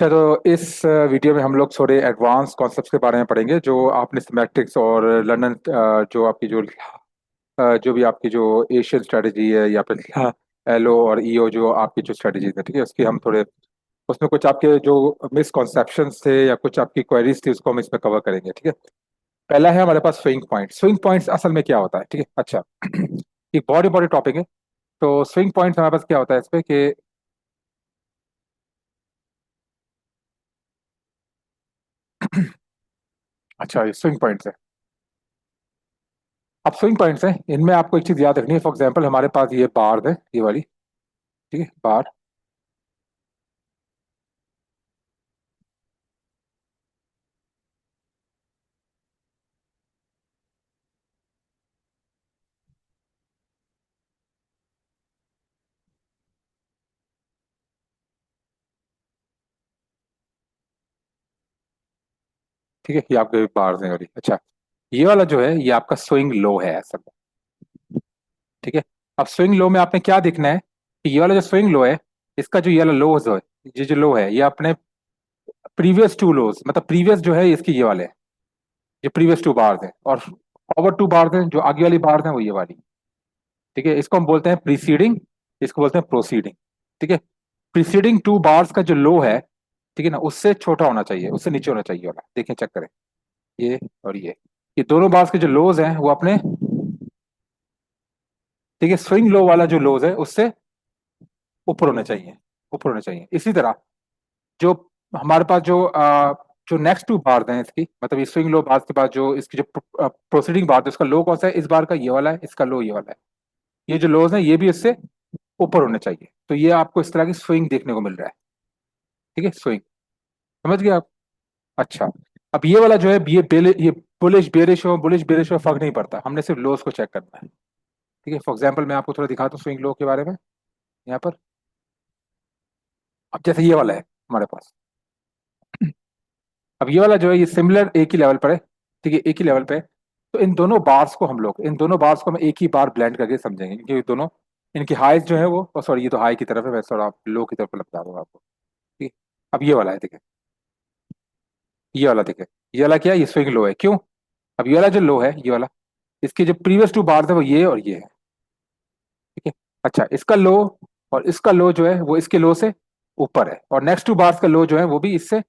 तो इस वीडियो में हम लोग थोड़े एडवांस कॉन्सेप्ट्स के बारे में पढ़ेंगे जो आपने मैट्रिक्स और लंदन जो आपकी जो भी आपकी जो एशियन स्ट्रेटजी है या फिर एलओ और ईओ जो आपकी जो स्ट्रेटजीज है, ठीक है, उसकी हम थोड़े उसमें कुछ आपके जो मिसकॉन्सेप्शंस थे या कुछ आपकी क्वेरीज थी उसको हम इसमें कवर करेंगे, ठीक है। पहला है हमारे पास स्विंग पॉइंट। स्विंग पॉइंट्स असल में क्या होता है, ठीक है। अच्छा, एक बहुत इंपॉर्टेंट टॉपिक है। तो स्विंग पॉइंट्स हमारे पास क्या होता है इस पे कि अच्छा, ये स्विंग पॉइंट्स है। अब स्विंग पॉइंट्स हैं, इनमें आपको एक चीज याद रखनी है। फॉर एग्जांपल हमारे पास ये बार है, ये वाली, ठीक है, बार। ठीक है, ये आपके बार हैं वाली। अच्छा, ये वाला जो है ये आपका स्विंग लो है असल में, ठीक है। अब स्विंग लो में आपने क्या देखना है कि ये वाला जो स्विंग लो है, इसका जो ये वाला लो है, ये जो लो है ये अपने प्रीवियस टू लोज, मतलब प्रीवियस जो है इसकी ये वाले हैं, ये प्रीवियस टू बार्स हैं, और फॉरवर्ड टू बार्स हैं, जो आगे वाली बार्स हैं वो ये वाली, ठीक है। इसको हम बोलते हैं प्रीसीडिंग, इसको बोलते हैं प्रोसीडिंग, ठीक है। प्रीसीडिंग टू बार्स का जो लो है, ठीक है ना, उससे छोटा होना चाहिए, उससे नीचे होना चाहिए वाला, देखें, चेक करें, ये और ये दोनों बार्स के जो लोज हैं वो अपने, ठीक है, स्विंग लो वाला जो लोज है उससे ऊपर होना चाहिए, ऊपर होना चाहिए। इसी तरह जो हमारे पास जो नेक्स्ट टू बार्स हैं इसकी, मतलब ये स्विंग लो बार्स के बाद जो इसकी जो प्रोसीडिंग बार है उसका लो कौन सा है, इस बार का ये वाला है, इसका लो ये वाला है। ये जो लोज हैं ये भी इससे ऊपर होने चाहिए। तो ये आपको इस तरह की स्विंग देखने को मिल रहा है, ठीक है, स्विंग। समझ गए आप? अच्छा, अब ये वाला जो है ये बुलिश बेरिश हो फर्क नहीं पड़ता, हमने सिर्फ लोज को चेक करना है, ठीक है। फॉर एग्जाम्पल मैं आपको थोड़ा दिखाता हूँ स्विंग लो के बारे में यहाँ पर। अब जैसे ये वाला है हमारे पास, अब ये वाला जो है ये सिमिलर एक ही लेवल पर है, ठीक है, एक ही लेवल पे है। तो इन दोनों बार्स को हम एक ही बार ब्लेंड करके समझेंगे, क्योंकि ये दोनों, इनकी हाइज जो है वो, सॉरी, ये तो हाई की तरफ है, मैं थोड़ा लो की तरफ बता दूंगा आपको, ठीक है। अब ये वाला है, देखिए, ये वाला देखिए, ये वाला क्या है, ये स्विंग लो है, क्यों? अब ये वाला जो लो है ये वाला, इसके जो प्रीवियस टू बार्स है वो ये और ये है, ठीक है। अच्छा, इसका लो और इसका लो जो है वो इसके लो से ऊपर है, और नेक्स्ट टू बार्स का लो जो है वो भी इससे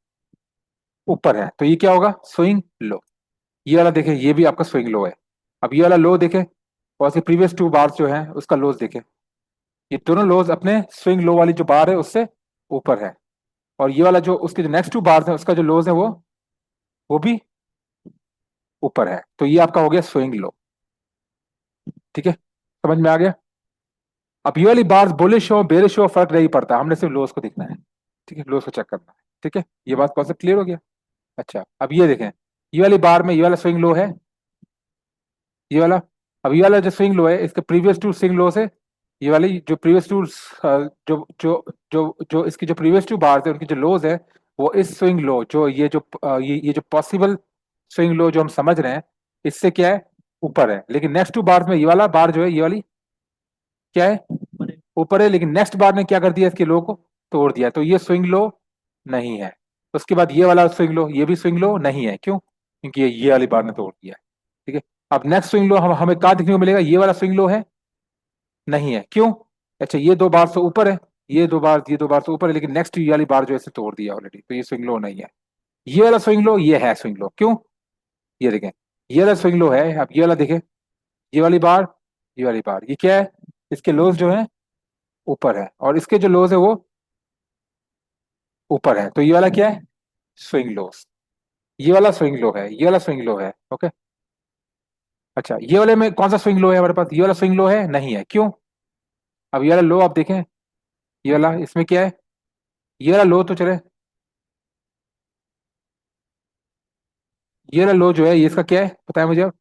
ऊपर है, तो ये क्या होगा, स्विंग लो। ये वाला देखें, ये भी आपका स्विंग लो है। अब ये वाला लो देखें, और इसके प्रीवियस टू बार्स जो है उसका लोज देखें, ये दोनों लोज अपने स्विंग लो वाली जो बार है उससे ऊपर है, और ये वाला जो उसके जो नेक्स्ट टू बार्स है उसका जो लोज है वो भी ऊपर है। तो ये आपका हो गया स्विंग लो, ठीक है, समझ में आ गया? अब ये वाली बार बुलिश हो बेरिश हो फर्क नहीं पड़ता, हमने सिर्फ लोज को देखना है, ठीक है, लोज को चेक करना है, ठीक है। ये बात कॉन्सेप्ट क्लियर हो गया? अच्छा, अब ये देखें, ये वाली बार में ये वाला स्विंग लो है, ये वाला। अब ये वाला जो स्विंग लो है इसके प्रीवियस टू स्विंग लो से, ये वाली जो प्रीवियस टू जो जो जो इसकी जो प्रीवियस टू बार है उनकी जो लोज है, वो इस स्विंग लो जो ये जो पॉसिबल स्विंग लो जो हम समझ रहे हैं इससे क्या है, ऊपर है। लेकिन नेक्स्ट टू बार में ये वाला बार जो है ये वाली क्या है, ऊपर है। लेकिन नेक्स्ट बार ने क्या कर दिया, इसके लो को तोड़ दिया, तो ये स्विंग लो नहीं है। उसके बाद ये वाला स्विंग लो, ये भी स्विंग लो नहीं है, क्यों? क्योंकि ये वाली बार ने तोड़ दिया है, ठीक है। अब नेक्स्ट स्विंग लो हमें कहाँ देखने को मिलेगा, ये वाला स्विंग लो है नहीं है, क्यों? अच्छा, ये दो बार से ऊपर है, ये दो बार से ऊपर है, लेकिन नेक्स्ट ये वाली बार जो है इसे तोड़ दिया ऑलरेडी, तो ये स्विंग लो नहीं है। ये वाला स्विंग लो ये है स्विंग लो, क्यों? ये देखें, ये वाला स्विंग लो है। अब ये वाला देखें, ये वाली बार, ये वाली बार, ये क्या है, इसके लोज जो है ऊपर है, और इसके जो लोज है वो ऊपर है, तो ये वाला क्या है, स्विंग लोस। ये वाला स्विंग लो है, ये वाला स्विंग लो है, ओके। अच्छा, ये वाले में कौन सा स्विंग लो है हमारे पास, ये वाला स्विंग लो है नहीं है, क्यों? अब ये वाला लो आप देखें, ये वाला इसमें क्या है, ये वाला लो तो चले, ये वाला लो जो है ये इसका क्या है बताया मुझे अब?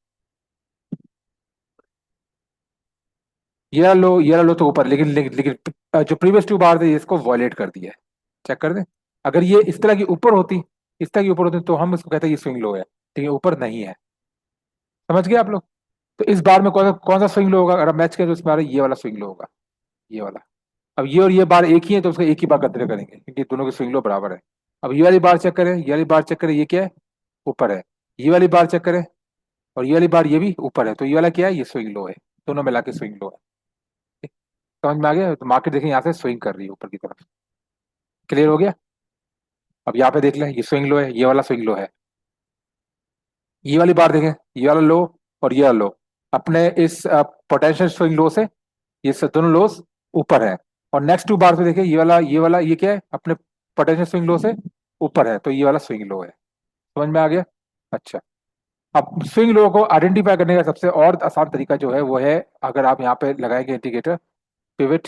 ये वाला लो तो ऊपर, लेकिन जो प्रीवियस टू बार थे ये इसको वॉयलेट कर दिया है, चेक कर दें। अगर ये इस तरह की ऊपर होती, इस तरह की ऊपर होती तो हम इसको कहते हैं ये स्विंग लो है, ठीक है, ऊपर नहीं है। समझ गए आप लोग? तो इस बार में कौन सा स्विंग लो होगा, अगर आप मैच करें तो इस बार ये वाला स्विंग लो होगा, ये वाला। अब ये और ये बार एक ही है तो उसका एक ही बार कंसिडर करेंगे, क्योंकि दोनों के स्विंग लो बराबर है। अब ये वाली बार चेक करें, ये वाली बार चेक करें, ये क्या है? ऊपर है। ये वाली बार चेक करें, और ये वाली बार ये भी ऊपर है, तो ये वाला क्या है? ये स्विंग लो है। दोनों मिला के स्विंग लो है। समझ में आ गया? तो मार्केट देखें यहाँ से स्विंग कर रही है ऊपर की तरफ। क्लियर हो गया? अब यहाँ पे देख लें, ये स्विंग लो है, ये वाला स्विंग लो है। ये वाली बार देखें, ये वाला लो और ये वाला लो, अपने इस पोटेंशियल स्विंग लो से ये दोनों लोस ऊपर है। और नेक्स्ट टू बार पे देखिए, ये वाला ये क्या है? अपने पोटेंशियल स्विंग लो से ऊपर है, तो ये वाला स्विंग लो है। समझ में आ गया? अच्छा। अब स्विंग लो को आइडेंटिफाई करने का सबसे और आसान तरीका जो है वो है, अगर आप यहाँ पे लगाएंगे इंडिकेटर, पिवट,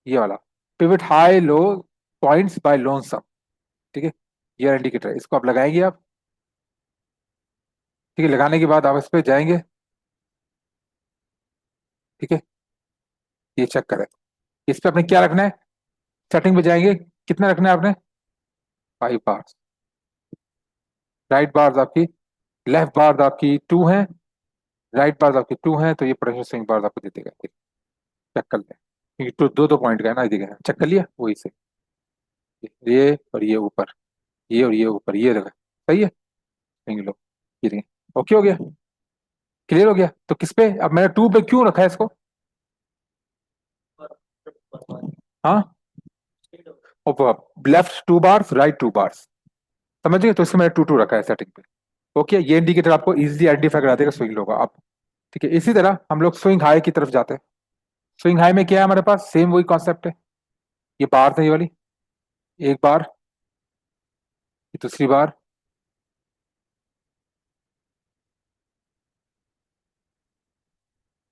ये वाला pivot high low points by loan sum. ठीक है, ये इंडिकेटर, इसको आप लगाएंगे आप। ठीक है, लगाने के बाद आप इस पे जाएंगे। ठीक है, ये चेक करें। इस पे आपने क्या रखना है? सेटिंग पे जाएंगे, कितना रखना है आपने? 5 बार। राइट बार आपकी, लेफ्ट बार आपकी 2 है, राइट बार आपकी 2 है, तो ये पोटेंशियल स्विंग बार आपको दे देगा। चेक कर लें, क्योंकि तो दो दो पॉइंट का है ना, देखिए चेक कर लिया वही से। ये और ये ऊपर, ये और ये ऊपर, ये रखा सही है। स्विंग लो, ये देखिए, ओके हो गया? क्लियर हो गया? तो किस पे, अब मैंने 2 पे क्यों रखा है इसको? हाँ, लेफ्ट 2 बार्स, राइट 2 बार्स, समझ गए? तो इसको मैंने 2 2 रखा है सेटिंग पे। ओके, ये इंडिकेटर आपको इजीली आइडेंटिफाई करा देगा स्विंग लो का आप। ठीक है, इसी तरह हम लोग स्विंग हाई की तरफ जाते हैं। स्विंग हाई में क्या है हमारे पास? सेम वही कॉन्सेप्ट है। ये बार है, ये वाली एक बार, ये दूसरी बार।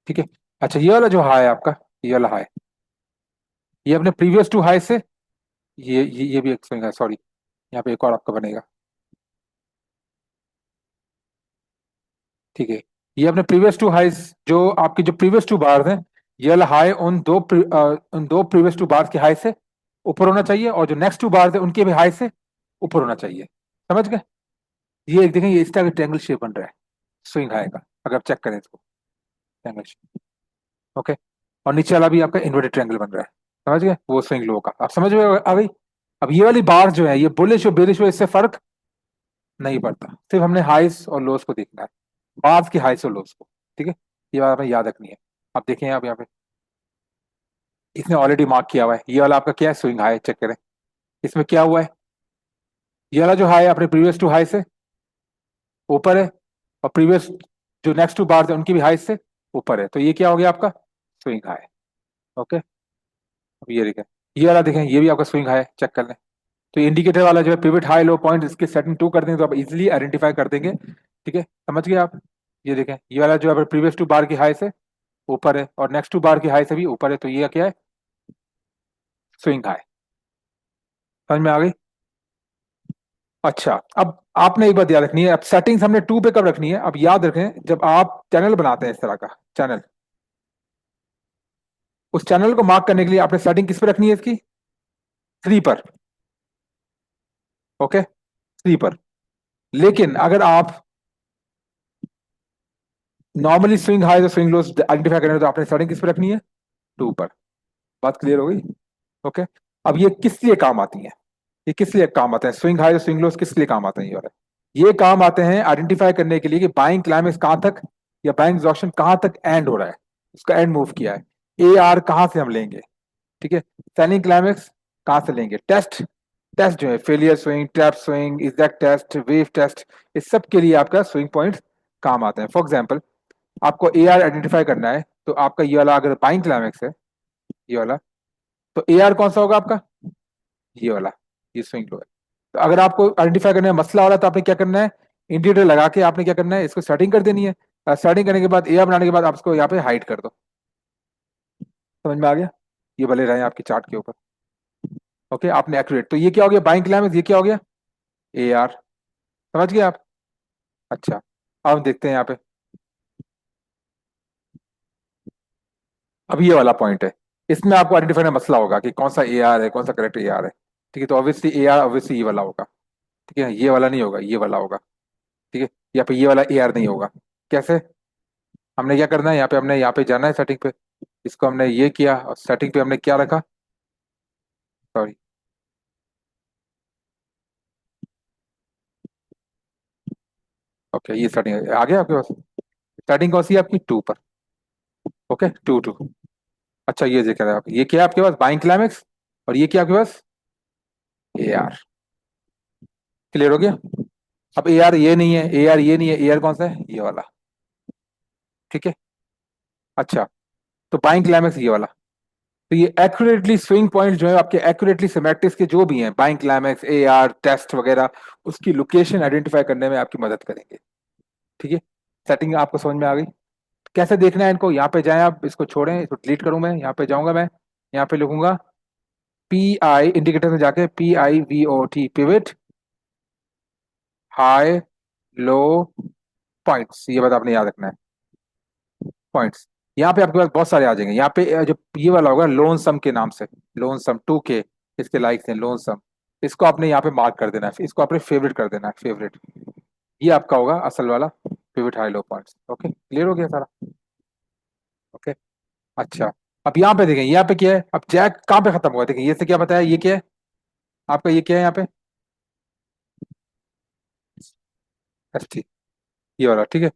ठीक है। अच्छा, ये वाला जो हाई है आपका, ये वाला हाई, ये अपने प्रीवियस टू हाई से, ये भी एक स्विंग है, सॉरी, यहाँ पे एक और आपका बनेगा। ठीक है, ये अपने प्रीवियस टू हाई, जो आपके जो प्रीवियस टू बार हैं, ये वाला हाई उन दो प्रीवियस टू बार के हाई से ऊपर होना चाहिए, और जो नेक्स्ट टू बार है उनके भी हाई से ऊपर होना चाहिए। समझ गए? ये एक देखें, ये इस तरह का ट्रायंगल शेप बन रहा है स्विंग हाई का, अगर आप चेक करें इसको, ट्रायंगल शेप। ओके, और नीचे वाला भी आपका इन्वर्टेड ट्रायंगल बन रहा है। समझ गए? वो स्विंग लो का आप समझ में आ गई? अब ये वाली बार जो है, ये बुलिश और बेरिश हो, इससे फर्क नहीं पड़ता, सिर्फ हमने हाइस और लोस को देखना है, बार्स की हाइस और लोस को। ठीक है, ये बात हमें याद रखनी है। आप देखें आप यहाँ पे, इसने ऑलरेडी मार्क किया हुआ है, ये वाला आपका क्या है? Swing high. चेक करें, इसमें क्या हुआ है? ये वाला जो हाई है अपने प्रीवियस टू हाई से ऊपर है, और प्रीवियस जो नेक्स्ट टू बार है उनकी भी हाई से ऊपर है, तो ये क्या हो गया आपका? Swing high. ओके, अब ये देखें, ये वाला देखें, ये भी आपका स्विंग हाई। चेक कर लें, तो इंडिकेटर वाला जो है पिवट हाई लो पॉइंट, इसकी सेटिंग 2 कर देंगे तो आप इजीली आइडेंटिफाई कर देंगे। ठीक है, समझ गए आप? ये देखें, ये वाला जो है प्रीवियस टू बार की हाई से ऊपर है, और नेक्स्ट टू बार की हाई से भी ऊपर है, तो ये क्या है? Swing high. समझ में आ गई? अच्छा, अब आपने एक बात याद रखनी है, अब सेटिंग्स हमने 2 पे कब रखनी है? अब याद रखें, जब आप चैनल बनाते हैं इस तरह का चैनल, उस चैनल को मार्क करने के लिए आपने सेटिंग किस पे रखनी है इसकी? 3 पर। ओके, 3 पर। लेकिन अगर आप नॉर्मली स्विंग हाई और स्विंग लोस आइडेंटिफाई करें, तो आपने सेटिंग किस पे रखनी है? 2 पर। बात क्लियर हो गई? ओके, अब ये किस लिए काम आती है? ये किस लिए काम आते हैं स्विंग हाई और स्विंग लोस, किस लिए काम आते हैं? ये काम आते हैं आइडेंटिफाई करने के लिए कि बाइंग क्लाइमेक्स कहां तक या बाइंग एग्जॉशन कहां तक एंड हो रहा है, उसका एंड मूव किया है, ए आर कहां से हम लेंगे। ठीक है, सेलिंग क्लाइमेक्स कहां से लेंगे, टेस्ट, टेस्ट जो है failure swing, trap swing, exact test, wave test, इस सब के लिए आपका स्विंग पॉइंट काम आते हैं। फॉर एग्जाम्पल, आपको ए आर आइडेंटिफाई करना है, तो आपका ये वाला अगर बाइंग क्लाइमेक्स है, ये वाला, तो ए आर कौन सा होगा आपका? ये वाला, ये स्विंग लो है। तो अगर आपको आइडेंटिफाई करने में मसला हो रहा है, तो आपने क्या करना है? इंडिकेटर लगा के आपने क्या करना है? इसको सेटिंग कर देनी है। सेटिंग करने के बाद, एआर बनाने के बाद, आप इसको यहाँ पे हाइड कर दो। समझ में आ गया? ये भले रहे आपके चार्ट के ऊपर। ओके, आपने एक्यूरेट, तो ये क्या हो गया? बाइंग क्लाइमेक्स, ये क्या हो गया? A R. समझ गए आप? अच्छा, अब हम देखते हैं यहाँ पे, अब ये वाला पॉइंट है, इसमें आपको आइडेंटिफाई में मसला होगा कि कौन सा ए आर है, कौन सा करेक्ट ए आर है। ठीक है, तो ऑब्वियसली ए आर ऑब्वियसली ये वाला होगा। ठीक है, ये वाला नहीं होगा, ये वाला होगा। ठीक है, यहाँ पे ये वाला ए आर नहीं होगा। कैसे? हमने क्या करना है, यहाँ पे जाना है सेटिंग पे, इसको हमने ये किया, और सेटिंग पे हमने क्या रखा? सॉरी, ओके, ये स्टार्टिंग आ गया आपके पास। स्टार्टिंग कौन सी है आपकी? टू पर। Okay, two two. अच्छा, ये जिक्र है ये क्या है आपके पास? Buying climax. और ये क्या आपके पास? A R. क्लियर हो गया? अब ए आर ये नहीं है, ए आर ये नहीं है, ए आर कौन सा है? ये वाला। ठीक है। अच्छा, तो बाइंग क्लाइमेक्स ये वाला। तो ये एक्यूरेटली स्विंग पॉइंट जो है आपके, एक्यूरेटली सिमेट्रिक्स के जो भी हैं, buying climax, A R test वगैरह, उसकी लोकेशन आइडेंटिफाई करने में आपकी मदद करेंगे। ठीक है। सेटिंग आपको समझ में आ गई? कैसे देखना है इनको? यहाँ पे जाएं आप, इसको छोड़ें, इसको डिलीट करूं मैं, यहाँ पे जाऊंगा मैं, यहाँ पे लिखूंगा पी आई, इंडिकेटर में जाके PIVOT, pivot, high, low, points, ये बात आपने याद रखना है। पॉइंट्स। यहाँ पे आपके पास बहुत सारे आ जाएंगे। यहाँ पे जो ये वाला होगा लोन सम के नाम से, लोन सम 2K, इसके लाइक्स हैं लोन सम। इसको आपने यहाँ पे मार्क कर देना है, इसको आपने फेवरेट कर देना है, फेवरेट। ये आपका होगा असल वाला pivot high low points. Okay, clear हो गया सारा? ओके। अच्छा, अब यहाँ पे देखें, यहाँ पे क्या है? अब जैक कहाँ पे खत्म हुआ? देखिए ये से क्या बताया, ये क्या है आपका? ये क्या है यहाँ पे? ST, ये वाला। ठीक है।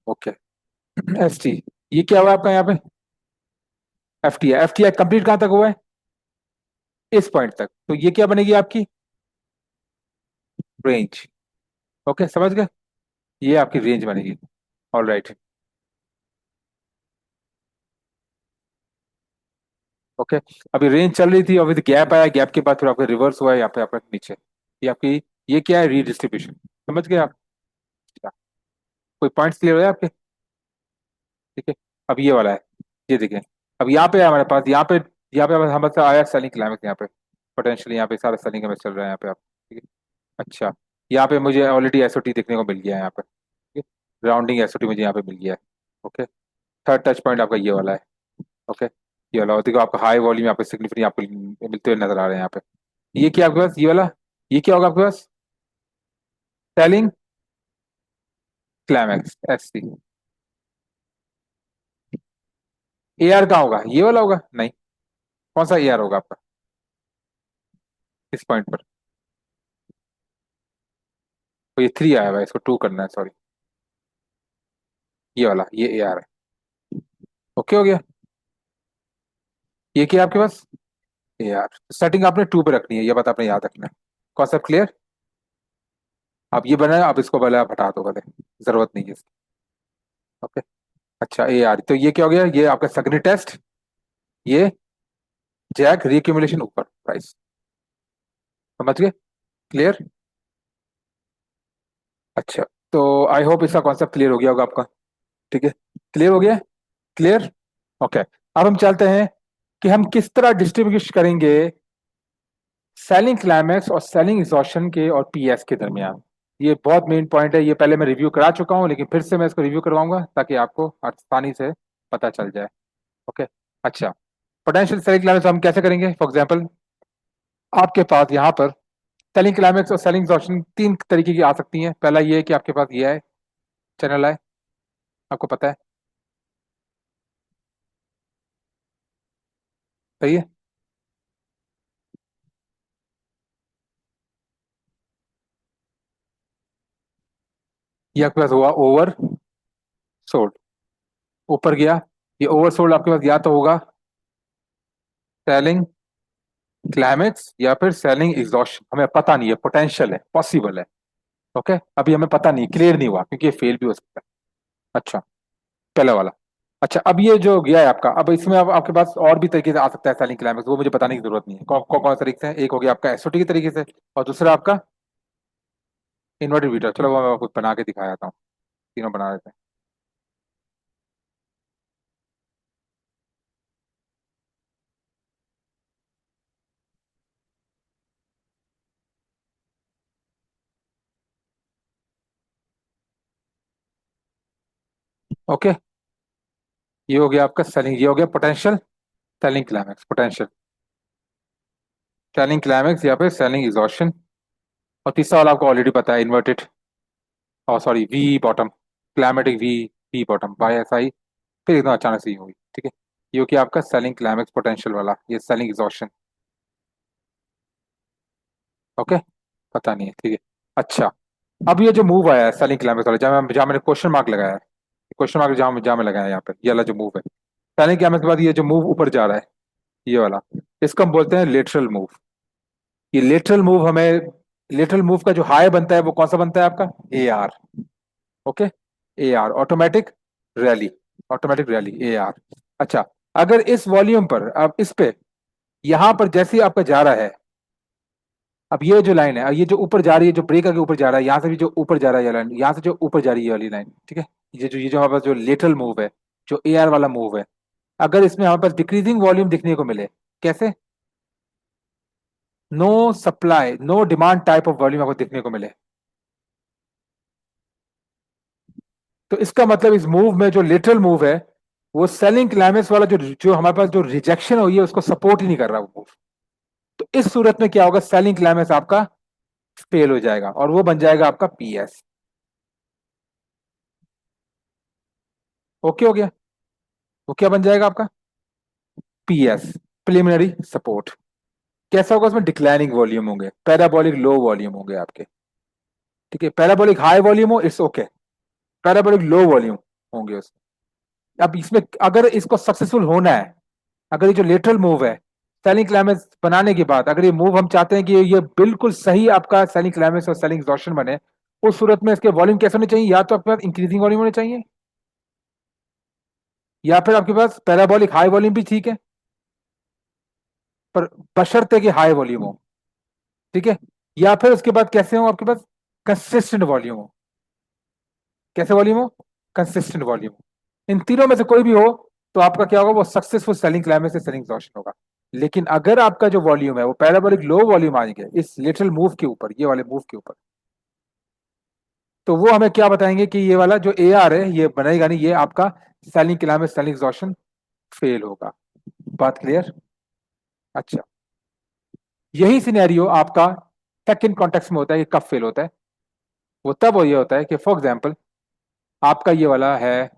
ओके। ST, ये क्या हुआ आपका यहाँ पे? FTI। FTI कंप्लीट कहाँ तक हुआ है? इस पॉइंट तक। तो ये क्या बनेगी आपकी? रेंज। ओके, समझ गए? ये आपकी रेंज बनेगी। All right. ओके। अभी रेंज चल रही थी, अभी गैप आया, गैप के बाद फिर आपका रिवर्स हुआ है, यहाँ पे आपका नीचे। ये आपकी, ये क्या है? रीडिस्ट्रीब्यूशन। समझ गए आप? अच्छा, कोई पॉइंट्स क्लियर हुए आपके? ठीक है। अब ये वाला है, ये देखें। अब यहाँ पे है हमारे पास, यहाँ पे हमारे पास आया सेलिंग क्लाइमेक्स। यहाँ पे पोटेंशियल, यहाँ पे सारा सेलिंग में चल रहा है यहाँ पे आप। ठीक है। अच्छा, यहाँ पे मुझे ऑलरेडी SOT देखने को मिल गया है यहाँ पे। ठीक है, राउंडिंग SOT मुझे यहाँ पे मिल गया है। ओके। थर्ड टच पॉइंट आपका ये वाला है। ओके। ये वाला, और देखो आपका हाई वॉल्यूम यहाँ पे सिग्निफिकेंट आपको मिलते हुए नजर आ रहे हैं यहाँ पे। ये क्या आपके पास? ये वाला, ये क्या होगा आपके पास? Selling climax, SC। AR कहाँ होगा? ये वाला होगा? नहीं। कौन सा AR होगा आपका इस पॉइंट पर? तो ये 3 आया हुआ है, इसको 2 करना है, सॉरी। ये वाला, ये AR है। ओके हो गया? ये क्या है आपके पास? AR। सेटिंग आपने 2 पे रखनी है, ये बात आपने याद रखना है। Concept clear? आप ये बनाए, आप इसको पहले आप हटा दो पहले, जरूरत नहीं है इसकी। ओके। अच्छा, AR तो ये क्या हो गया? ये आपका सगनी टेस्ट, ये जैक रीक्यूमुलेशन ऊपर प्राइस। समझ गए? क्लियर? अच्छा, तो आई होप इसका कॉन्सेप्ट क्लियर हो गया होगा आपका। ठीक है। क्लियर हो गया? क्लियर? ओके। अब हम चलते हैं कि हम किस तरह डिस्ट्रीब्यूट करेंगे सेलिंग क्लाइमेक्स और सेलिंग एग्जॉशन के और PS के दरमियान। ये बहुत मेन पॉइंट है, ये पहले मैं रिव्यू करा चुका हूं, लेकिन फिर से मैं इसको रिव्यू करवाऊंगा ताकि आपको आसानी से पता चल जाए। ओके। अच्छा, पोटेंशियल सेलिंग क्लाइमेक्स हम कैसे करेंगे? फॉर एग्जांपल, आपके पास यहाँ पर सेलिंग क्लाइमेक्स और सेलिंग एग्जॉशन तीन तरीके की आ सकती हैं। पहला ये है कि आपके पास ये है, चैनल है, आपको पता है। सही है। ये आपके पास हुआ ओवर सोल्ड, ऊपर गया। ये ओवर सोल्ड आपके पास या तो होगा सेलिंग क्लाइमेक्स या फिर सेलिंग एग्जॉशन, हमें पता नहीं है, पोटेंशियल है, पॉसिबल है। ओके, अभी हमें पता नहीं, क्लियर नहीं हुआ, क्योंकि ये फेल भी हो सकता है। अच्छा, पहला वाला। अच्छा, अब ये जो गया है आपका, अब इसमें अब आपके पास और भी तरीके से आ सकता है सेलिंग क्लाइमेक्स, वो मुझे बताने की जरूरत नहीं है। कौन से तरीके से? एक हो गया आपका SOT के तरीके से, और दूसरा आपका इन्वर्टेड बीटा। चलो वो मैं आपको बना के दिखाया था, तीनों बना देते हैं। ओके, ये हो गया आपका सेलिंग, ये हो गया potential selling climax, potential selling climax या फिर सेलिंग एग्जॉशन। और तीसरा वाला आपको ऑलरेडी पता है, इन्वर्टेड, और sorry V bottom, climactic V, V bottom by SI, फिर एकदम अचानक से ही हुई। ठीक है। ये हो गया आपका सेलिंग क्लाइमेक्स पोटेंशियल वाला, ये सेलिंग एग्जॉशन। ओके, पता नहीं है, ठीक है। अच्छा, अब ये जो मूव आया है सेलिंग क्लाइमेक्स वाला, जहाँ मैंने क्वेश्चन मार्क लगाया है, क्वेश्चन मार्क जहाँ जहाँ मैं लगाया है यहाँ पे, ये वाला जो मूव है सेलिंग क्लाइमेक्स के बाद, ये जो मूव ऊपर जा रहा है, ये वाला, इसको हम बोलते हैं लेटरल मूव। ये लेटरल मूव हमें, लेटरल मूव का जो हाई बनता है वो कौन सा बनता है आपका? A R. Okay, A R automatic rally, automatic rally A R. अच्छा, अगर इस वॉल्यूम पर, अब इस पे, यहां पर जैसे ही आपका जा रहा है, अब ये जो लाइन है, ये जो ऊपर जा रही है, जो ब्रेक आके ऊपर जा रहा है, यहाँ से भी जो ऊपर जा रहा है ये लाइन, यहाँ से जो ऊपर जा रही है ये वाली लाइन, ठीक है, ये जो हमारे पास जो लेटरल मूव है, जो ए आर वाला मूव है, अगर इसमें हमारे पास डिक्रीजिंग वॉल्यूम दिखने को मिले, कैसे? No supply, no demand type of volume आपको दिखने को मिले, तो इसका मतलब इस मूव में जो लेटरल मूव है, वो सेलिंग क्लाइमेक्स वाला जो जो हमारे पास जो रिजेक्शन हुई है उसको सपोर्ट ही नहीं कर रहा वो मूव। तो इस सूरत में क्या होगा, सेलिंग क्लाइमेक्स आपका फेल हो जाएगा और वो बन जाएगा आपका पी एस। ओके हो गया? वो क्या बन जाएगा आपका? P S, preliminary support. कैसा होगा उसमें? डिक्लाइनिंग वॉल्यूम होंगे, पैराबोलिक लो वॉल्यूम होंगे आपके, ठीक है, पैराबोलिक हाई वॉल्यूम हो it's okay, parabolic low volume होंगे उसमें। अब इसमें अगर इसको सक्सेसफुल होना है, अगर ये जो लेटरल मूव है सेलिंग क्लाइमेक्स बनाने के बाद, अगर ये मूव हम चाहते हैं कि ये बिल्कुल सही आपका सेलिंग क्लाइमेक्स और सेलिंग एग्जॉशन बने, उस सूरत में इसके वॉल्यूम कैसे होने चाहिए? या तो आपके पास इंक्रीजिंग वॉल्यूम होने चाहिए, या फिर आपके पास पैराबोलिक हाई वॉल्यूम भी ठीक है, पर बशर्ते कि हाई वॉल्यूम हो, ठीक है। या फिर उसके बाद कैसे हो आपके पास? कंसिस्टेंट वॉल्यूम हो। कैसे वॉल्यूम हो? कंसिस्टेंट वॉल्यूम हो। इन तीनों में से कोई भी हो तो आपका क्या होगा, वो सक्सेसफुल सेलिंग क्लाइमेक्स से सेलिंग एग्जॉशन होगा। लेकिन अगर आपका जो वॉल्यूम है वो पैराबोलिक लो वॉल्यूम आ गया इस लिटरल मूव के ऊपर, ये वाले मूव के ऊपर, तो वो हमें क्या बताएंगे कि ये वाला जो ए आर है ये बनेगा नहीं, ये आपका selling climax selling exhaustion fail होगा। बात क्लियर? अच्छा, यही सिनेरियो आपका सेकंड कॉन्टेक्स्ट में होता है कि कब फेल होता है। वो तब ये होता है कि फॉर एग्जाम्पल आपका ये वाला है,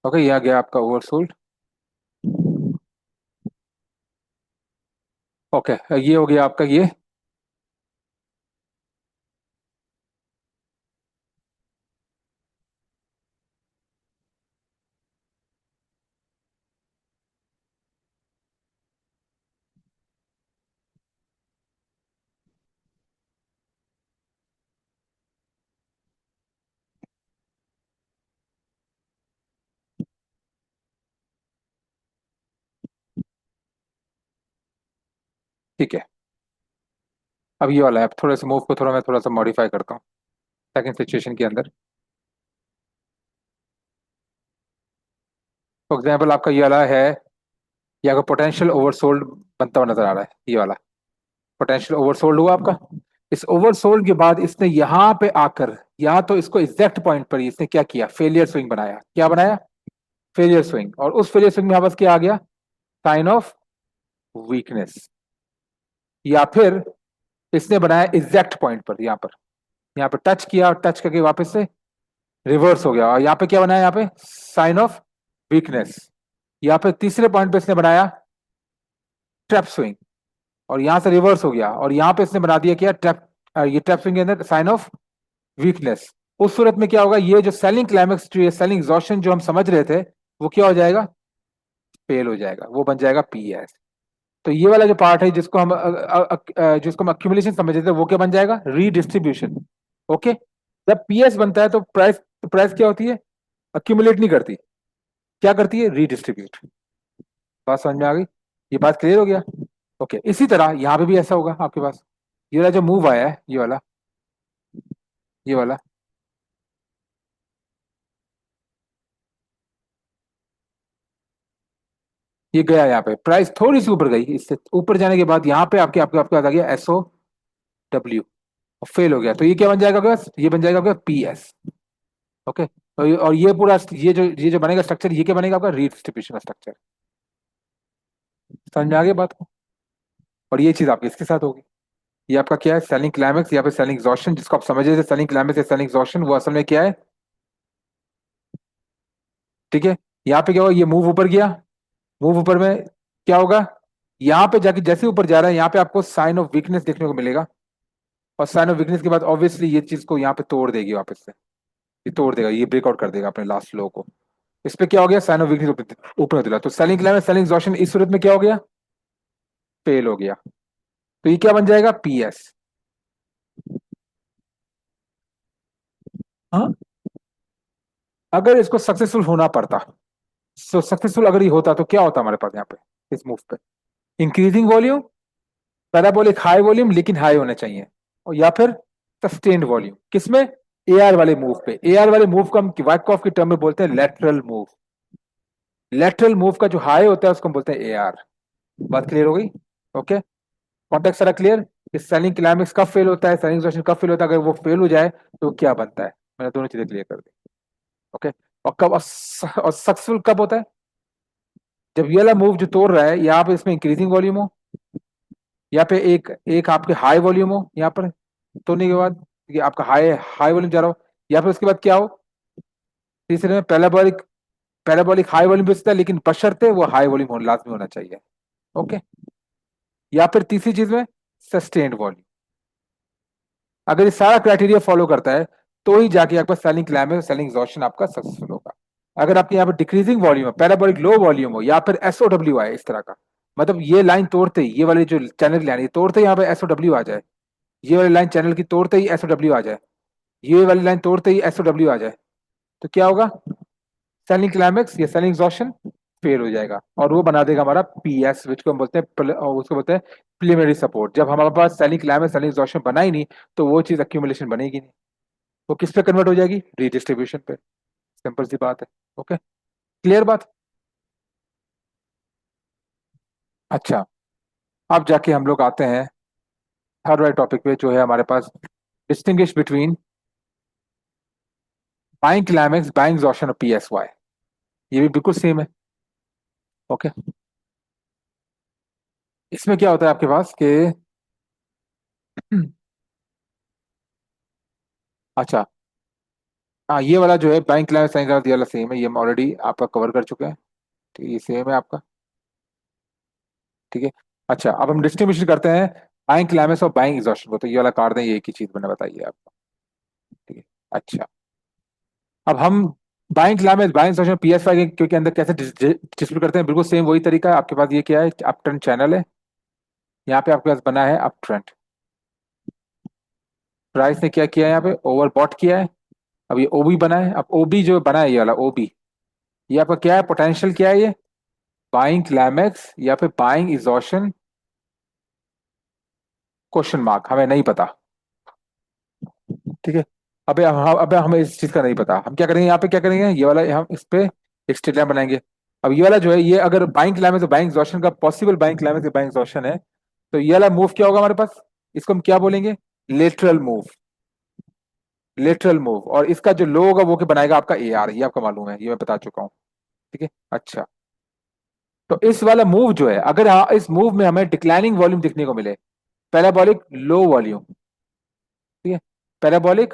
ओके, ये आ गया आपका ओवरसोल्ड। ओके, ये हो गया आपका ये। ठीक है, अब ये वाला है, अब थोड़ा सा मूव को थोड़ा मैं थोड़ा सा मॉडिफाई करता हूँ सेकंड सिचुएशन के अंदर। फॉर एग्जाम्पल आपका ये वाला है, ये आपका पोटेंशियल ओवरसोल्ड बनता हुआ नजर आ रहा है, ये वाला पोटेंशियल ओवरसोल्ड हुआ आपका। इस ओवरसोल्ड के बाद इसने यहाँ पे आकर, या तो इसको एग्जैक्ट पॉइंट पर ही इसने क्या किया, फेलियर स्विंग बनाया। क्या बनाया? Failure swing. और उस फेलियर स्विंग में यहाँ पास क्या आ गया? Sign of weakness. या फिर इसने बनाया एग्जैक्ट पॉइंट पर, यहाँ पर टच किया और टच करके वापस से रिवर्स हो गया, और यहाँ पे क्या बनाया, यहाँ पे साइन ऑफ वीकनेस। यहाँ पे तीसरे पॉइंट पे इसने बनाया ट्रैप स्विंग, और यहां से रिवर्स हो गया, और यहाँ पे इसने बना दिया क्या, ट्रैप, ये ट्रैप स्विंग के अंदर साइन ऑफ वीकनेस। उस सूरत में क्या होगा, ये जो सेलिंग क्लाइमेक्स, जो ये सेलिंग एग्जॉशन जो हम समझ रहे थे, वो क्या हो जाएगा? फेल हो जाएगा, वो बन जाएगा पी एस। तो ये वाला जो पार्ट है जिसको हम अक्यूमुलेशन समझ रहे थे, वो क्या बन जाएगा? रीडिस्ट्रीब्यूशन। ओके, जब पीएस बनता है तो प्राइस क्या होती है? अक्यूमुलेट नहीं करती, क्या करती है? रीडिस्ट्रीब्यूट। बात समझ में आ गई? ये बात क्लियर हो गया? ओके, इसी तरह यहाँ पे भी ऐसा होगा आपके पास। ये वाला जो मूव आया है, ये वाला, ये वाला, ये गया यहाँ पे, प्राइस थोड़ी सी ऊपर गई, इससे ऊपर जाने के बाद यहाँ पे आपके आपके आपके पास आ गया एसओ डब्ल्यू, फेल हो गया, तो ये क्या बन जाएगा आपके पास? ये बन जाएगा आपका पी एस। ओके, और ये पूरा ये जो बनेगा स्ट्रक्चर, ये क्या बनेगा आपका? रीडिस्ट्रीब्यूशन का स्ट्रक्चर। समझ में आ गई बात को? और ये चीज आपकी इसके साथ होगी। ये आपका क्या है, सेलिंग क्लाइमेक्स या फिर सेलिंग एग्जॉशन, जिसको आप समझ रहे थे सेलिंग क्लाइमेक्स या सेलिंग एग्जॉशन, वो असल में क्या है। ठीक है। यहाँ पे क्या होगा, ये मूव ऊपर गया, मूव ऊपर में क्या होगा, यहाँ पे जाके जैसे ऊपर जा रहा है यहाँ पे आपको साइन ऑफ वीकनेस देखने को मिलेगा। और साइन ऑफ वीकनेस के बाद ऑब्वियसली ये चीज को यहाँ पे तोड़ देगी वापस से, ये तोड़ देगा, ये ब्रेकआउट कर देगा अपने लास्ट लो को। इस पे क्या हो गया, साइन ऑफ वीकनेस ऊपर निकला, तो सेलिंग क्लाइमेक्स सेलिंग एग्जॉशन इस सूरत में क्या हो गया, फेल हो गया। तो ये क्या बन जाएगा, पीएस। हाँ, अगर इसको सक्सेसफुल होना पड़ता, तो सक्सेसफुल अगर ये होता तो क्या होता हमारे पास यहाँ पे, इस मूव पे, increasing volume, parabolic high volume लेकिन हाई होना चाहिए, और या फिर सस्टेन्ड वॉल्यूम, किसमें, एआर वाले मूव पे। एआर वाले मूव को हम वाइटकॉफ की टर्म में बोलते हैं लेटरल मूव। लेटरल मूव का जो हाई होता है उसको हम बोलते हैं एआर। बात क्लियर हो गई। ओके, कॉन्टेक्स्ट सारा क्लियर। इस सेलिंग क्लाइमेक्स कब फेल होता है, सेलिंग एग्जॉशन कब फेल होता है, अगर वो फेल हो जाए तो क्या बनता है, मैंने दोनों चीजें क्लियर कर दी। ओके, और कब, और सक्सेसफुल कब होता है, जब ये वाला मूव जो तोड़ रहा है यहाँ पे इसमें इंक्रीजिंग वॉल्यूम हो, यहाँ पे एक एक आपके हाई वॉल्यूम हो, यहाँ पर तोड़ने के बाद ये आपका हाई हाई वॉल्यूम जा रहा हो, या फिर उसके बाद क्या हो, तीसरे में पैराबोलिक, पैराबोलिक हाई वॉल्यूम भी होता है लेकिन बशर्ते वो हाई वॉल्यूम होना लाजमी होना चाहिए। ओके, या फिर तीसरी चीज में सस्टेन्ड वॉल्यूम। अगर ये सारा क्राइटेरिया फॉलो करता है तो ही जाके आपका सेलिंग क्लाइमेक्स सेलिंग एग्जॉशन आपका सक्सेसफुल होगा। अगर आपके यहाँ पर डिक्रीजिंग वॉल्यूम है, पैराबोलिक लो वॉल्यूम हो, या फिर एसओडब्ल्यू आए इस तरह का, मतलब ये लाइन तोड़ते ही, ये वाली जो चैनल लाइन ये तोड़ते ही यहाँ पे एसओडब्ल्यू आ जाए, ये वाली लाइन चैनल की तोड़ते ही एसओडब्ल्यू आ जाए, ये वाली लाइन तोड़ते ही एसओडब्ल्यू आ जाए, तो क्या होगा, सेलिंग क्लाइमेक्स या सेलिंग एग्जॉशन फेल हो जाएगा, और वो बना देगा हमारा पीएस, विच को हम बोलते हैं उसको बोलते हैं प्रीलिमिनरी सपोर्ट। जब हमारे पास सेलिंग क्लाइमेक्स सेलिंग एग्जॉशन बना ही नहीं, तो वो चीज अक्यूमुलेशन बनेगी नहीं, वो किस पे कन्वर्ट हो जाएगी, रीडिस्ट्रीब्यूशन पे। सिंपल सी बात है। ओके, क्लियर बात। अच्छा, अब जाके हम लोग आते हैं थर्ड वाले टॉपिक पे, जो है हमारे पास distinguish between buying climax buying exhaustion और पीएसवाई। ये भी बिल्कुल सेम है। ओके, इसमें क्या होता है आपके पास कि अच्छा, हाँ, ये वाला जो है बाइंग क्लाइमेक्स बाइंग ये वाला सेम है, ये हम ऑलरेडी आपका कवर कर चुके हैं। ठीक है, ये सेम है आपका। ठीक है। अच्छा, अब हम डिस्ट्रीब्यूशन करते हैं बाइंग क्लाइमेक्स और बाइंग एग्जॉशन को, तो ये वाला काट दें, ये एक ही चीज मैंने बताई है आपको। ठीक है। अच्छा, अब हम buying climax buying exhaustion PSY के अंदर कैसे डिस्ट्रीब्यूट करते हैं, बिल्कुल सेम वही तरीका है। आपके पास ये क्या है, अप ट्रेंड चैनल है, यहाँ पे आपके पास बना है अप ट्रेंड, प्राइस ने क्या किया है यहाँ पे, ओवरबॉट किया है। अब ये ओबी बना है, अब ओबी जो बना है ये वाला ओबी, ये आपका क्या है, पोटेंशियल क्या है ये, बाइंग क्लाइमेक्स या फिर बाइंग एग्जॉशन, क्वेश्चन मार्क, हमें नहीं पता। ठीक है। अबे हमें इस चीज का नहीं पता, हम क्या करेंगे यहाँ पे, क्या करेंगे, ये वाला हम इस पे एक स्ट्रेट लाइन बनाएंगे। अब ये वाला जो है, ये अगर बाइंग क्लाइमेक्स तो बाइंग एग्जॉशन का possible buying climax buying exhaustion है, तो ये वाला मूव क्या होगा हमारे पास, इसको हम क्या बोलेंगे, लेटरल मूव। लेटरल मूव, और इसका जो लो होगा वो क्या बनाएगा, आपका ए आर, ये आपका मालूम है, ये मैं बता चुका हूँ। ठीक है। अच्छा, तो इस वाला मूव जो है, अगर इस मूव में हमें डिक्लाइनिंग वॉल्यूम देखने को मिले, पैराबोलिक लो वॉल्यूम, ठीक है, पैराबोलिक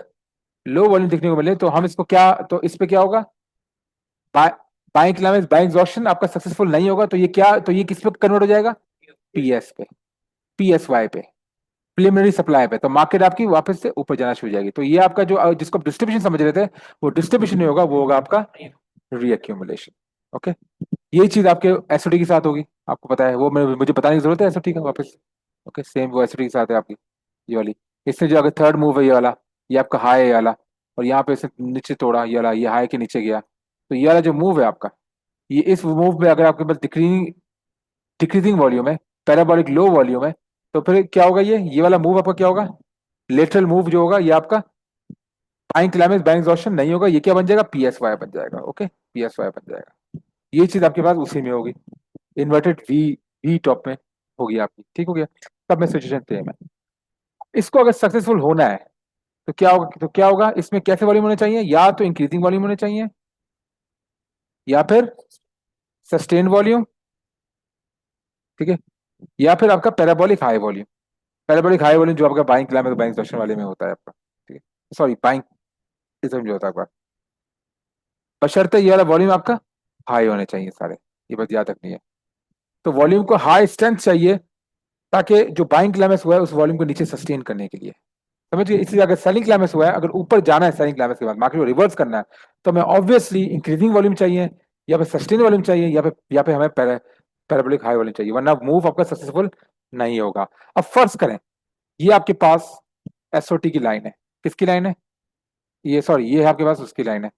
लो वॉल्यूम देखने को मिले, तो हम इसको क्या, तो इस पे क्या होगा, बाइंग क्लाइमेक्स बाइंग एग्जॉशन आपका सक्सेसफुल नहीं होगा, तो ये क्या, तो ये किस पे कन्वर्ट हो जाएगा, पीएस पे, पीएसवाई पे, प्रिलिमिनरी सप्लाई पे, तो मार्केट आपकी वापस से ऊपर जाना शुरू हो जाएगी। तो ये आपका जो जिसको डिस्ट्रीब्यूशन समझ रहे थे, वो डिस्ट्रीब्यूशन नहीं होगा, वो होगा आपका रीअक्यूमुलेशन। ओके, यही चीज आपके एसओटी के साथ होगी, आपको पता है, वो मुझे बताने की जरूरत है एसओटी का वापस। ओके, सेम वो एसओटी के साथ है आपकी, ये वाली। इसमें जो अगर थर्ड मूव है ये वाला, ये आपका हाई है ये वाला, और यहाँ पे इसे नीचे तोड़ा ये वाला, ये हाई के नीचे गया, तो ये वाला जो मूव है आपका, ये इस मूव में अगर आपके पास डिक्रीजिंग डिक्रीजिंग वॉल्यूम है, पैराबोलिक लो वॉल्यूम है, तो फिर क्या होगा, ये वाला मूव आपका क्या होगा, लेटरल मूव जो होगा ये आपका बाइंग क्लाइमेक्स बाइंग एग्जॉशन नहीं होगा, ये क्या बन जाएगा, पीएसवाई बन जाएगा। ओके, पीएसवाई बन जाएगा। ये चीज आपके पास उसी में होगी, इन्वर्टेड वी, वी टॉप में होगी आपकी। ठीक हो गया, तब मैं सिचुएशन सेम है। इसको अगर सक्सेसफुल होना है तो क्या होगा, इसमें कैसे वॉल्यूम होने चाहिए, या तो इंक्रीजिंग वॉल्यूम होने चाहिए, या फिर सस्टेन वॉल्यूम, ठीक है, या फिर आपका parabolic high volume. Parabolic high volume जो आपका बाइंग क्लाइमेक्स बाइंग सेक्शन वाले में होता है आपका, ठीक है, सॉरी बाइंग इसमें जो होता है आपका, बशर्ते ये वाला वॉल्यूम आपका हाई होने चाहिए सारे, ये बात याद रखनी है। तो वॉल्यूम को हाई स्ट्रेंथ चाहिए ताकि जो बाइंग क्लाइमेक्स हुआ है उस वॉल्यूम को नीचे सस्टेन करने के लिए, समझ गए। इसलिए अगर सेलिंग क्लाइमेक्स हुआ है, अगर ऊपर जाना है सेलिंग क्लाइमेक्स के बाद मार्केट को रिवर्स करना है, तो हमें ऑब्वियसली इंक्रीजिंग वॉल्यूम चाहिए, या फिर सस्टेन वॉल्यूम चाहिए, या फिर हमें पैराबोलिक हाई वॉल्यूम चाहिए, वरना मूव आपका सक्सेसफुल नहीं होगा। अब फर्ज करें ये आपके पास एसओटी की लाइन है, किसकी लाइन है, ये सॉरी ये है आपके पास उसकी लाइन है,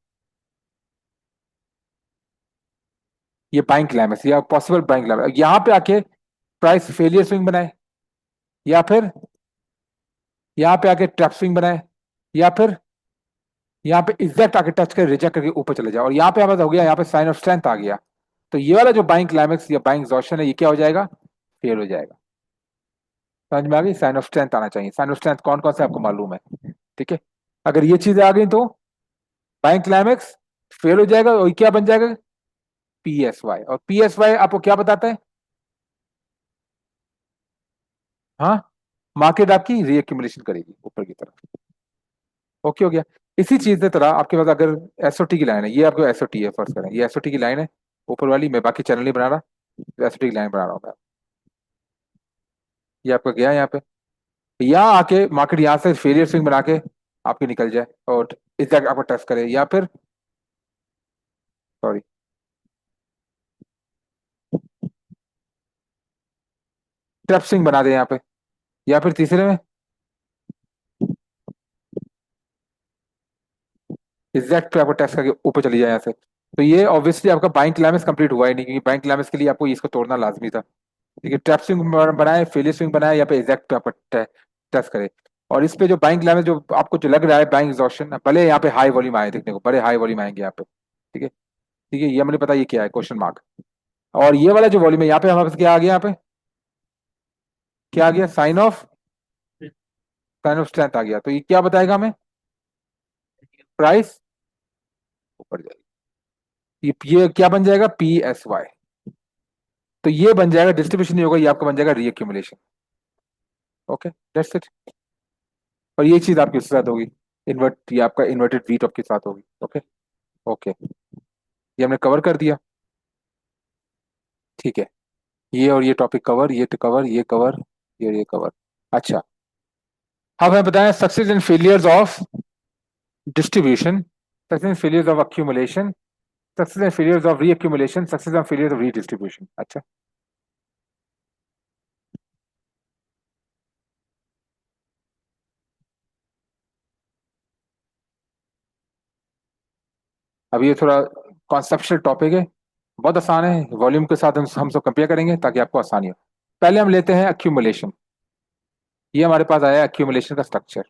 ये बाइंग क्लाइमेक्स या पॉसिबल बाइंग क्लाइमेक्स, यहाँ पे आके प्राइस फेलियर स्विंग बनाए, या फिर यहाँ पे आके ट्रैप स्विंग बनाए, या फिर यहाँ पे एग्जैक्ट आके टच कर रिजेक्ट करके ऊपर चले जाओ, और यहाँ पे हमारा हो गया, यहाँ पे साइन ऑफ स्ट्रेंथ आ गया, तो ये वाला जो बाइंग क्लाइमेक्स या बाइंग एग्जॉशन है ये क्या हो जाएगा, फेल हो जाएगा। समझ में आ गई, साइन ऑफ स्ट्रेंथ आना चाहिए, साइन ऑफ स्ट्रेंथ कौन कौन से आपको मालूम है, ठीक है। अगर ये चीजें आ गई तो बाइंग क्लाइमेक्स फेल हो जाएगा, और क्या बन जाएगा, पीएसवाई, और पीएसवाई आपको क्या बताता है, हाँ, मार्केट आपकी रीएक्यूमुलेशन करेगी ऊपर की तरफ। ओके हो गया। इसी चीज की तरह आपके पास अगर एसओटी की लाइन है, ये आपको एसओटी है, फर्स्ट करें ये एसओटी की लाइन है ऊपर वाली, मैं बाकी चैनल नहीं बना रहा, एसओटी की लाइन बना रहा हूँ मैं, ये आपका गया यहाँ पे, यहाँ आके मार्केट यहाँ से फेलियर स्विंग बना के आपकी निकल जाए और एग्जैक्ट आपको टच करे, या फिर सॉरी ट्रैप स्विंग बना दे यहाँ पे, या फिर तीसरे में एग्जैक्ट पे आपको टच करके ऊपर चली जाए यहाँ से, तो ये ऑब्वियसली आपका बाइंग क्लाइमेक्स कंप्लीट हुआ ही नहीं, क्योंकि बाइंग क्लाइमेक्स के लिए आपको इसको तोड़ना लाजमी था। ठीक है, ट्रैप स्विंग बनाए, फेलियर स्विंग बनाए, या पे एग्जैक्ट पे आपका टच करे, और इस पे जो बाइंग क्लाइमेक्स जो आपको जो लग रहा है बाइंग एग्जॉशन, भले यहाँ पे हाई वॉल्यूम आए देखने को, बड़े हाई वॉल्यूम आएंगे यहाँ पे, ठीक है, ठीक है, ये मुझे पता ये क्या है, क्वेश्चन मार्क। और ये वाला जो वॉल्यूम है यहाँ पे हमारे पास क्या आ गया, यहाँ पे क्या आ गया, साइन ऑफ स्ट्रेंथ आ गया, तो ये क्या बताएगा हमें, प्राइस ऊपर जाएगी, ये क्या बन जाएगा, पीएसवाई, तो ये बन जाएगा, डिस्ट्रीब्यूशन नहीं होगा, ये आपका बन जाएगा रीएक्यूमुलेशन। Okay that's it. और ये चीज आपके साथ होगी, ये आपका इन्वर्टेड वी टॉप के साथ होगी। ओके, ओके, ये हमने कवर कर दिया, ठीक है, ये और ये टॉपिक कवर, ये कवर, ये कवर, ये कवर। अच्छा, अब हमें बताएं success and failures of distribution, success and failures of accumulation, success and failures of reaccumulation, success and failures of redistribution. अच्छा, अब ये थोड़ा कॉन्सेप्चुअल टॉपिक है, बहुत आसान है, वॉल्यूम के साथ हम सब कंपेयर करेंगे ताकि आपको आसानी हो। पहले हम लेते हैं अक्यूमुलेशन, ये हमारे पास आया अक्यूमुलेशन का स्ट्रक्चर।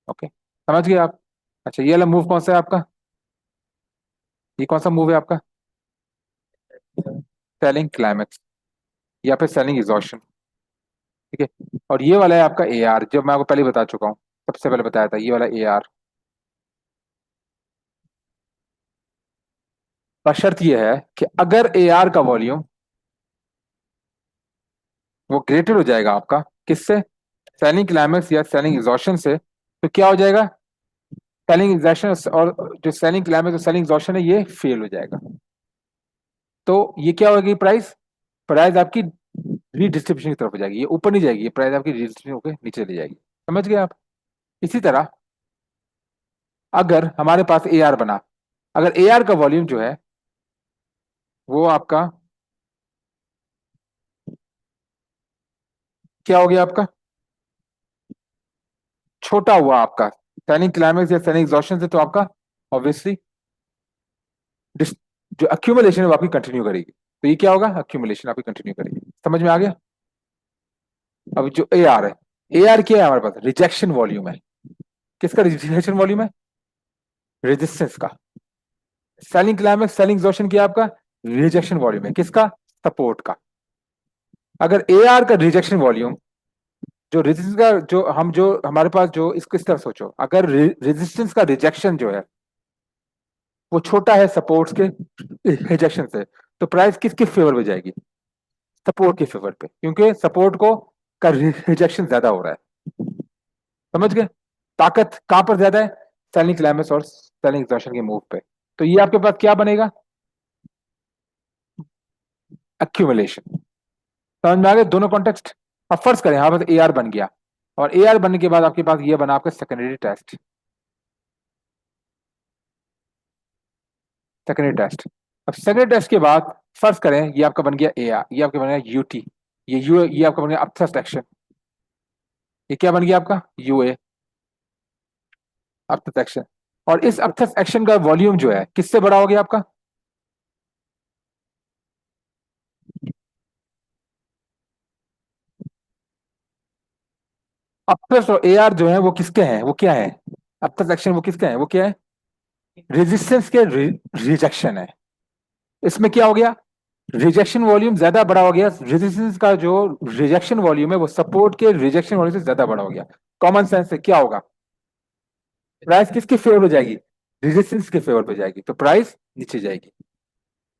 ओके, समझ गए आप। अच्छा, ये वाला मूव कौन सा है आपका, ये कौन सा मूव है आपका, सेलिंग क्लाइमेक्स या फिर सेलिंग एग्जॉशन, ठीक है। और ये वाला है आपका ए आर, जो मैं आपको पहले बता चुका हूँ, सबसे पहले बताया था, ये वाला ए आर। बशर्त ये है कि अगर ए आर का वॉल्यूम वो ग्रेटर हो जाएगा आपका, किससे, सेलिंग क्लाइमेक्स या सेलिंग एग्जॉशन से, तो क्या हो जाएगा, सेलिंग एग्जॉशन, और जो सेलिंग क्लाइमेक्स और सेलिंग एग्जॉशन है ये फेल हो जाएगा, तो ये क्या होगी, प्राइस प्राइस आपकी रीडिस्ट्रीब्यूशन की तरफ हो जाएगी, ये ऊपर नहीं जाएगी, ये प्राइस आपकी रीडिस्ट्रीब्यूशन होकर नीचे चली जाएगी। समझ गए आप। इसी तरह अगर हमारे पास ए आर बना, अगर ए आर का वॉल्यूम जो है वो आपका क्या हो गया, आपका छोटा हुआ आपका सेलिंग क्लाइमेक्स या सेलिंग एग्जॉशन से, तो आपका ऑब्वियसली जो अक्यूमुलेशन है वो आपकी कंटिन्यू करेगी, तो ये क्या होगा, अक्यूमुलेशन आपकी कंटिन्यू करेगी। समझ में आ गया। अब जो ए आर है, ए आर क्या है हमारे पास, रिजेक्शन वॉल्यूम है, किसका रिजेक्शन वॉल्यूम है, रेजिस्टेंस का। सेलिंग क्लाइमेक्स सेलिंग एग्जॉशन क्या है आपका, रिजेक्शन वॉल्यूम है, किसका, सपोर्ट का। अगर ए आर का रिजेक्शन वॉल्यूम, जो रेजिस्टेंस का जो हम जो हमारे पास जो इसको इस तरह सोचो, अगर रेजिस्टेंस का रिजेक्शन जो है वो छोटा है सपोर्ट्स के रिजेक्शन से, तो प्राइस किसके फेवर में जाएगी, सपोर्ट के फेवर पे, क्योंकि सपोर्ट को का रिजेक्शन ज्यादा हो रहा है। समझ गए? ताकत कहां पर ज्यादा है? सेलिंग क्लाइमेक्स और सेलिंग एग्जॉशन के मूव पे। तो ये आपके पास क्या बनेगा? एक्यूमुलेशन। समझ में आ गए दोनों कॉन्टेक्स्ट? अब फर्ज करें यहाँ पर ए आर बन गया, और ए आर बनने के बाद आपके पास ये बना आपका सेकेंडरी टेस्ट। Secondary test. अब सेकेंडरी टेस्ट के बाद फर्ज करें ये आपका बन गया ए आर, ये आपका बन गया यूटी, ये आपका बन गया अपथस्ट एक्शन। ये क्या बन गया आपका? UA, upthrust action. और इस अपथस्ट एक्शन का वॉल्यूम जो है किससे बड़ा हो गया आपका? अपथस्ट और ए आर जो है वो किसके हैं, वो क्या है? अपथस्ट एक्शन वो किसके हैं, वो क्या है? रेजिस्टेंस के रिजेक्शन है। इसमें क्या हो गया? रिजेक्शन वॉल्यूम ज्यादा बड़ा हो गया, रेजिस्टेंस का जो रिजेक्शन वॉल्यूम है वो सपोर्ट के रिजेक्शन वॉल्यूम से ज्यादा बड़ा हो गया। कॉमन सेंस से क्या होगा? प्राइस किसके फेवर में जाएगी? रेजिस्टेंस के फेवर पे जाएगी, तो प्राइस नीचे जाएगी।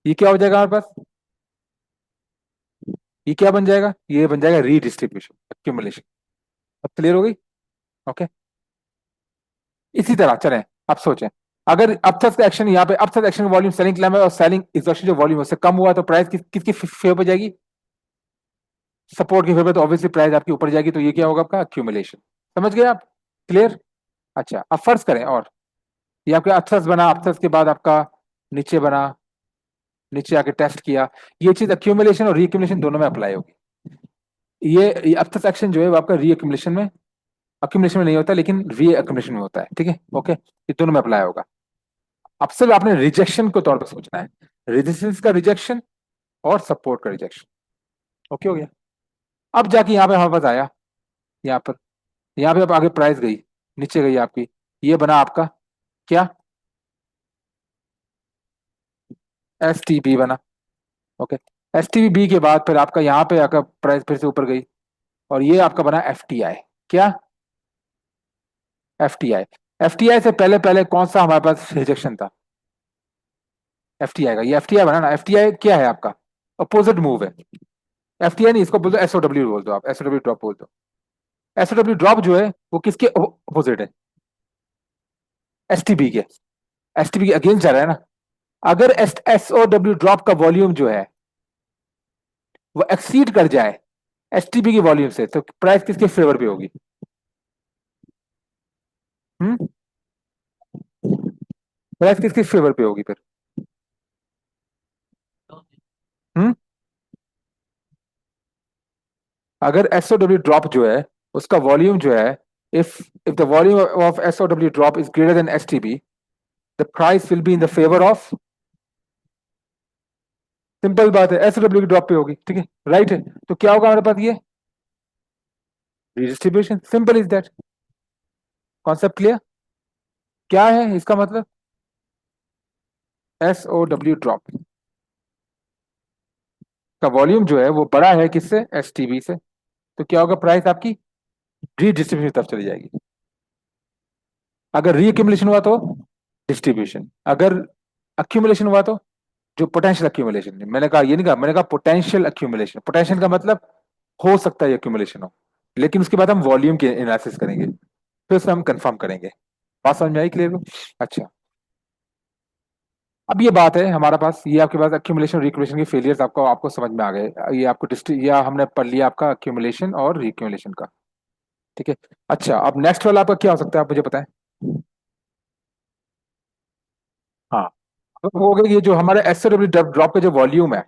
ये क्या हो जाएगा हमारे पास? ये क्या बन जाएगा? ये बन जाएगा रीडिस्ट्रीब्यूशन, एक्यूमुलेशन। अब क्लियर हो गई? ओके। इसी तरह चलें, अब सोचें, अगर अपथस का एक्शन यहाँ पे अपथस एक्शन वॉल्यूम सेलिंग क्लाइमेक्स और सेलिंग एग्जॉशन जो वॉल्यूम है उससे कम हुआ तो प्राइस किसके फेवर पे जाएगी? सपोर्ट के फेवर पे, तो ऑब्वियसली प्राइस आपकी ऊपर जाएगी, तो ये क्या होगा आपका? एक्यूमुलेशन। समझ गए आप? क्लियर? अच्छा, अब फर्ज करें, और ये आपका अपथस बना, अपथस के बाद आपका नीचे बना, नीचे आके टेस्ट किया। ये चीज एक्यूमुलेशन और रीएक्यूमुलेशन दोनों में अप्लाई होगी। ये अपथस एक्शन जो है वो आपका रीएक्यूमुलेशन में, एक्यूमुलेशन में नहीं होता लेकिन रीएक्यूमुलेशन में होता है, ठीक है? ओके, ये दोनों में अप्लाई होगा। अब सिर्फ आपने रिजेक्शन को तौर पर सोचना है, रेजिस्टेंस का रिजेक्शन और सपोर्ट का रिजेक्शन। ओके हो गया? अब जाके यहाँ पे हमारे पास आया, यहाँ पर, यहाँ पे अब आगे प्राइस गई, नीचे गई आपकी, ये बना आपका क्या? एस टी बी बना। ओके। एस टी बी के बाद फिर आपका यहाँ पे आकर प्राइस फिर से ऊपर गई, और ये आपका बना एफ टी आई। क्या? F T I. F T I से पहले पहले कौन सा हमारे पास रिजेक्शन था? एफ टी आई का। ये एफ टी आई बना ना, एफ टी आई क्या है आपका? अपोजिट मूव है। एफ टी आई नहीं, इसको बोल दो एसओ डब्ल्यू, बोल दो आप एसओ डब्ल्यू ड्रॉप बोल दो। एसओ डब्ल्यू ड्रॉप जो है वो किसके अपोजिट है? एस टी बी के। एस टी बी के अगेंस्ट जा रहा है ना। अगर S S O W drop का वॉल्यूम जो है वो एक्सीड कर जाए एस टी बी की वॉल्यूम से, तो प्राइस किसके फेवर पे होगी? हम्म? प्राइस किसके फेवर पे होगी फिर? हम्म? अगर एसओ डब्ल्यू ड्रॉप जो है उसका वॉल्यूम जो है, if if the volume of SO W drop is greater than S T B, the price will be in the favour of. Simple बात है, एसओ डब्ल्यू की ड्रॉप पे होगी, ठीक है? राइट है। तो क्या होगा हमारे पास? ये redistribution, simple is that. Concept clear? क्या है इसका मतलब? एस ओ डब्ल्यू ड्रॉप का वॉल्यूम जो है वो बड़ा है किससे? एस टी बी से। तो क्या होगा? प्राइस आपकी रीडिस्ट्रीब्यूशन की तरफ चली जाएगी। अगर रीअक्यूमुलेशन हुआ तो डिस्ट्रीब्यूशन, अगर अक्यूमुलेशन हुआ तो, जो पोटेंशियल अक्यूमुलेशन, मैंने कहा ये नहीं कहा, मैंने कहा पोटेंशियल अक्यूमुलेशन। पोटेंशियल का मतलब हो सकता है अक्यूमुलेशन हो, लेकिन उसके बाद हम वॉल्यूम की एनालिसिस करेंगे, फिर उसमें हम कंफर्म करेंगे। बात समझ में आई? क्लियर हो? अच्छा, अब ये बात है हमारा पास, ये आपके पास अक्यूमुलेशन रिक्यूमुलेशन के फेलियर्स आपको आपको समझ में आ गए। ये आपको या हमने पढ़ लिया आपका अक्यूमुलेशन और रिक्यूमुलेशन का, ठीक है? अच्छा, अब नेक्स्ट वाला आपका क्या हो सकता है, आप मुझे बताएं। हाँ, तो हो गया ये जो हमारे एस डब्ल्यू ड्रॉप का जो वॉल्यूम है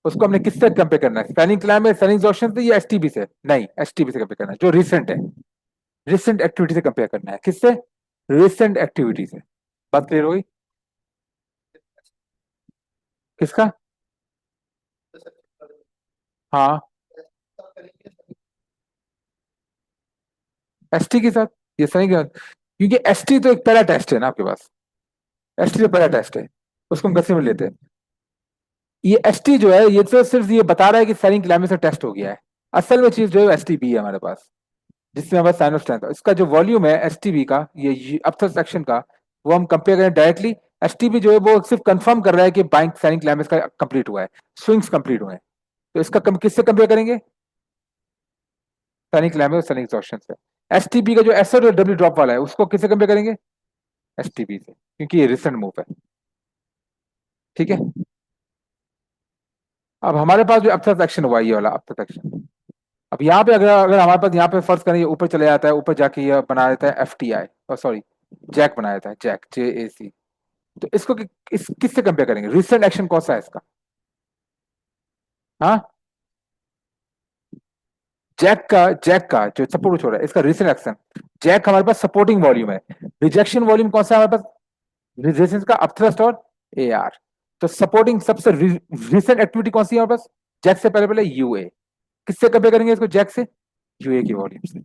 उसको हमने किससे कंपेयर करना है? सेलिंग क्लाइम में सेलिंग एग्जॉशन से या एसटीबी से? नहीं, एसटीबी से कंपेयर करना है, जो रिसेंट है। रिसेंट एक्टिविटी से कंपेयर करना है, किससे? रिसेंट एक्टिविटी से। बात क्लियर हो गई? किसका? हाँ, एसटी के साथ। ये सही गया, क्योंकि एसटी तो एक पहला टेस्ट है ना आपके पास। एसटी तो पहला टेस्ट है, उसको हम कैसे में लेते हैं? ये एसटी जो है ये तो सिर्फ ये बता रहा है कि सेलिंग क्लाइमेट से टेस्ट हो गया है। असल में चीज जो है एसटीबी है हमारे पास, जिसमें हमारा साइन ऑफ स्ट्रेंथ है। इसका जो वॉल्यूम है एसटीबी का, ये अपथर सेक्शन का, वो हम कंपेयर करें डायरेक्टली। एसटीबी जो है वो सिर्फ कंफर्म कर रहा है कि बैंक साइनिंग क्लाइमेक्स का कंप्लीट हुआ है, स्विंग्स कंप्लीट हुए हैं। तो इसका किससे कंपेयर करेंगे? स्तनिक लैब में स्तनिक एग्जॉस्शन से। एसटीपी का जो एस और डब्ल्यू ड्रॉप वाला है उसको किससे कंपेयर करेंगे? एसटीपी से, क्योंकि ये रिसेंट मूव है। ठीक है। अब हमारे पास जो अब एक्शन हुआ ये वाला अब एक्शन, अब यहाँ पे अगर अगर हमारे पास यहाँ पे फर्ज करें ये ऊपर चले जाता है, ऊपर जाके ये बना देता है एफ टी आई, और सॉरी जैक बना देता है, जैक JAC। तो इसको किससे कंपेयर करेंगे? रिसेंट एक्शन कौन सा है इसका? हाँ, जैक का जो सपोर्ट हो रहा है इसका रिसेंट एक्शन। जैक हमारे पास सपोर्टिंग वॉल्यूम है, रिजेक्शन वॉल्यूम कौन सा है हमारे पास? रेजिस्टेंस का अपथ्रस्ट और AR। तो सपोर्टिंग सबसे रिसेंट एक्टिविटी कौन सी है हमारे पास? जैक से पहले पहले यूए। किससे कंपेयर करेंगे इसको? जैक से, यूए की वॉल्यूम से।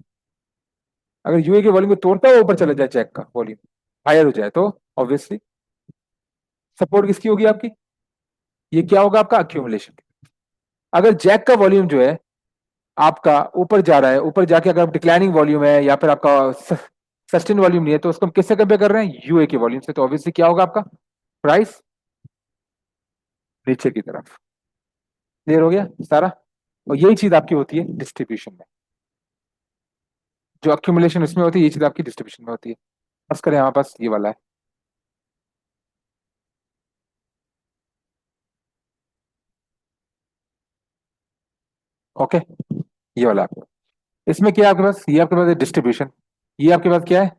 अगर यूए की वॉल्यूम को तोड़ता है ऊपर चला जाए जैक का वॉल्यूम हायर हो जाए तो ऑब्वियसली सपोर्ट किसकी होगी आपकी? ये क्या होगा आपका? अक्यूमुलेशन। अगर जैक का वॉल्यूम जो है आपका ऊपर जा रहा है, ऊपर जाके अगर डिक्लाइनिंग वॉल्यूम है या फिर आपका सस्टेन वॉल्यूम नहीं है, तो उसको हम किससे कंपेयर कर रहे हैं? यूए के वॉल्यूम से। तो ऑब्वियसली क्या होगा आपका प्राइस? नीचे की तरफ। क्लियर हो गया सारा? और यही चीज आपकी होती है डिस्ट्रीब्यूशन में, जो अक्यूमुलेशन उसमें होती है, ये चीज आपकी डिस्ट्रीब्यूशन में होती है। बस करें हमारे पास ये वाला है। ओके, ये वाला आपको, इसमें क्या है आपके पास? ये आपके पास है डिस्ट्रीब्यूशन, ये आपके पास क्या है?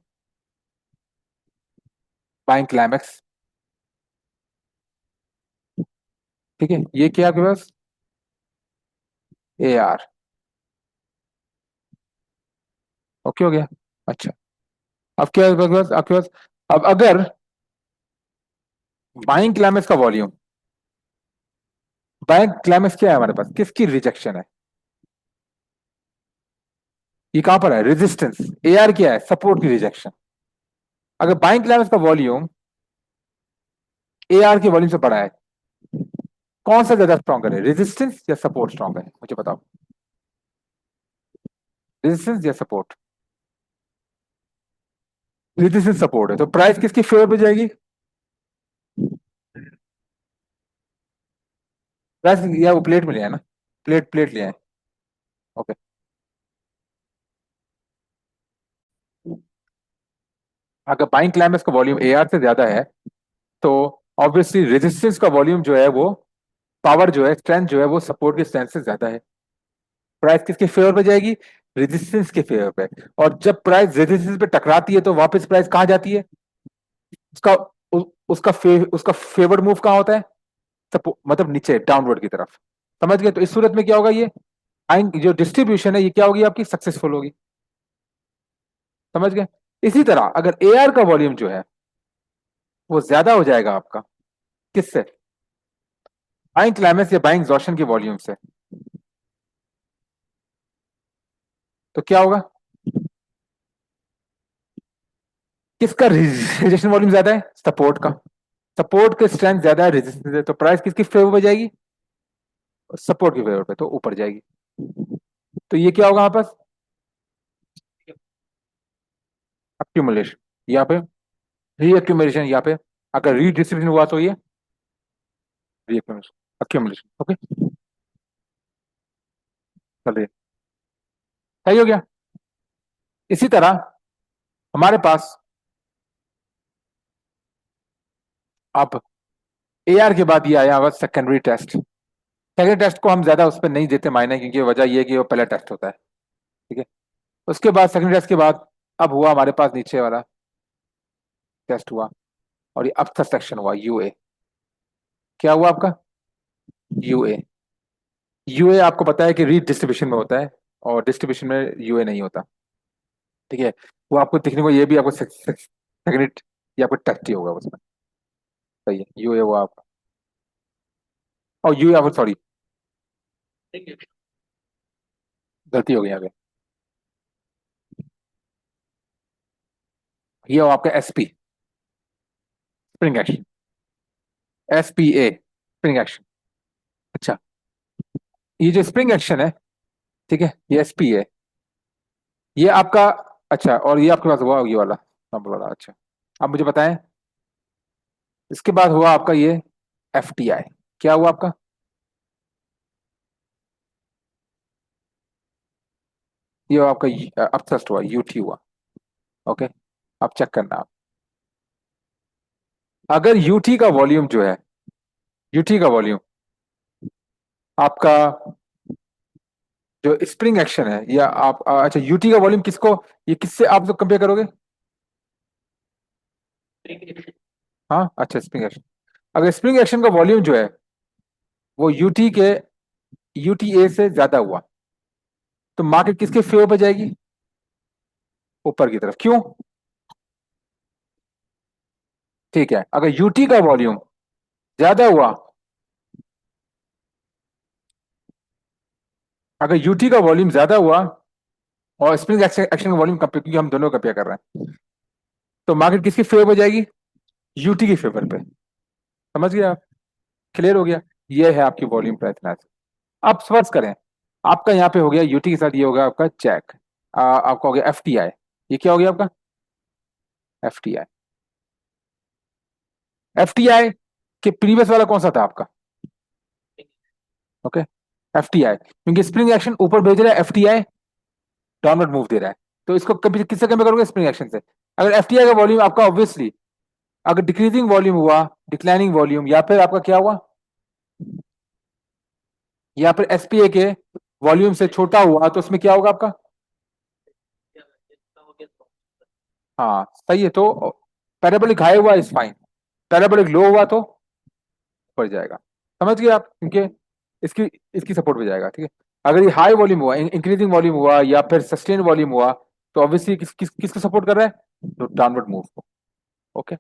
Buying climax. ठीक है, ये क्या है आपके पास? AR। ओके हो गया। अच्छा, अब क्या है आपके पास? आपके पास अब अगर बाइंग क्लाइमैक्स का वॉल्यूम, बाइंग क्लाइमैक्स क्या है हमारे पास? किसकी रिजेक्शन है? ये कहां पर है? रेजिस्टेंस। AR क्या है? सपोर्ट की रिजेक्शन। अगर बाइंग क्लाइमैक्स का वॉल्यूम AR के वॉल्यूम से बड़ा है, कौन सा ज्यादा स्ट्रॉन्गर है? रेजिस्टेंस या सपोर्ट स्ट्रॉन्ग है? मुझे बताओ, रेजिस्टेंस या सपोर्ट? रेजिस्टेंस सपोर्ट है, तो प्राइस किसकी फेवर पे जाएगी? प्राइस या वो प्लेट में लिया है ना, प्लेट प्लेट लिया है। ओके, अगर बाइंग क्लाइमेक्स का वॉल्यूम AR से ज्यादा है तो ऑब्वियसली रेजिस्टेंस का वॉल्यूम जो है वो, पावर जो है, स्ट्रेंथ जो है वो सपोर्ट की स्ट्रेंथ से ज्यादा है। प्राइस किसके फेवर पे जाएगी? रेजिस्टेंस के फेवर पे। और जब प्राइस रेजिस्टेंस पे टकराती है तो वापस प्राइस कहाँ जाती है? उसका उसका फेवर्ड मूव कहाँ होता है? मतलब नीचे, डाउनवर्ड की तरफ। समझ गए? तो इस सूरत में क्या होगा? ये जो डिस्ट्रीब्यूशन है ये क्या होगी आपकी? सक्सेसफुल होगी। समझ गए? इसी तरह अगर AR का वॉल्यूम जो है वो ज्यादा हो जाएगा आपका, किससे? बाइंग क्लाइमेक्स या बाइंग एग्जॉशन के वॉल्यूम से, तो क्या होगा? किसका रिजेक्शन वॉल्यूम ज्यादा है? सपोर्ट का। सपोर्ट का स्ट्रेंथ ज्यादा है, रेजिस्टेंस है, तो प्राइस किसकी फेवर में जाएगी? सपोर्ट की फेवर पे, तो ऊपर जाएगी। तो ये क्या होगा हमारे पास? अक्यूमुलेशन। यहाँ पे रीअक्यूमुलेशन, यहाँ पे अगर रीडिस्ट्रीब्यूशन हुआ तो ये रीअक्यूमुलेशन, अक्यूमुलेशन। ओके, चलिए, सही हो गया। इसी तरह हमारे पास अब AR के बाद ये आया हुआ सेकेंडरी टेस्ट। सेकेंडरी टेस्ट को हम ज्यादा उस पर नहीं देते मायने, क्योंकि वजह ये है कि वो पहला टेस्ट होता है। ठीक है, उसके बाद सेकेंडरी टेस्ट के बाद अब हुआ हमारे पास नीचे वाला टेस्ट हुआ, और ये अब सेक्शन हुआ UA। क्या हुआ आपका? UA। UA आपको पता है कि रीडिस्ट्रीब्यूशन में होता है, और डिस्ट्रीब्यूशन में UA नहीं होता। ठीक है, वो आपको दिखने को ये भी आपको सेकेंडरी ये आपको टेस्ट ही होगा उसमें। सही है, UA हुआ आपका। और UA आपको, सॉरी गलती हो गई यहाँ पे, ये हो आपका SP, spring action. SPA, spring action. अच्छा, ये जो स्प्रिंग एक्शन है, ठीक है, ये SPA, ये आपका। अच्छा, और ये आपके पास हुआ ये वाला नंबर वाला। अच्छा, अब मुझे बताएं, इसके बाद हुआ आपका ये FTI। क्या हुआ आपका? ये आपका अपथ्रस्ट हुआ, यूटी हुआ। ओके, अब चेक करना आप। अगर यूटी का वॉल्यूम जो है, यूटी का वॉल्यूम आपका जो स्प्रिंग एक्शन है, या आप अच्छा यूटी का वॉल्यूम किसको, ये किससे आप लोग कंपेयर करोगे? हाँ अच्छा, स्प्रिंग एक्शन। अगर स्प्रिंग एक्शन का वॉल्यूम जो है वो यूटी के, यूटीए से ज्यादा हुआ, तो मार्केट किसके फेवर पे जाएगी? ऊपर की तरफ। क्यों? ठीक है, अगर यूटी का वॉल्यूम ज्यादा हुआ, अगर यूटी का वॉल्यूम ज्यादा हुआ और स्प्रिंग एक्शन एक्शन का वॉल्यूम कंपेयर, क्योंकि हम दोनों कंपेयर कर रहे हैं, तो मार्केट किसकी फेवर पे जाएगी? यूटी की फेवर पे। समझ गए आप? क्लियर हो गया? ये है आपकी वॉल्यूम प्राइस एनालिसिस। अब फर्ज करें आपका यहाँ पे हो गया यूटी के साथ, ये हो गया आपका चेक, आपका हो गया एफटीआई। ये क्या हो गया आपका? एफटीआई। एफटीआई के प्रीवियस वाला कौन सा था आपका? ओके, एफटीआई, क्योंकि स्प्रिंग एक्शन ऊपर भेज रहा है, एफटीआई डाउनवर्ड मूव दे रहा है, तो इसको किससे कंपेयर करोगे? स्प्रिंग एक्शन से। अगर एफटीआई का वॉल्यूम आपका ऑब्वियसली अगर डिक्रीजिंग वॉल्यूम हुआ, डिक्लाइनिंग वॉल्यूम, या फिर आपका क्या हुआ, या फिर एसपीए के वॉल्यूम से छोटा हुआ, तो उसमें क्या होगा आपका? हाँ सही है, तो पैराबोलिक हाई हुआ इज फाइन, पैराबोलिक लो हुआ तो बढ़ जाएगा। समझ गए आप? क्योंकि इसकी इसकी सपोर्ट में जाएगा। ठीक है, अगर ये हाई वॉल्यूम हुआ, इंक्रीजिंग वॉल्यूम हुआ, या फिर सस्टेन वॉल्यूम हुआ, तो ऑब्वियसली किसको सपोर्ट कर रहा है? तो डाउनवर्ड मूव को। ओके,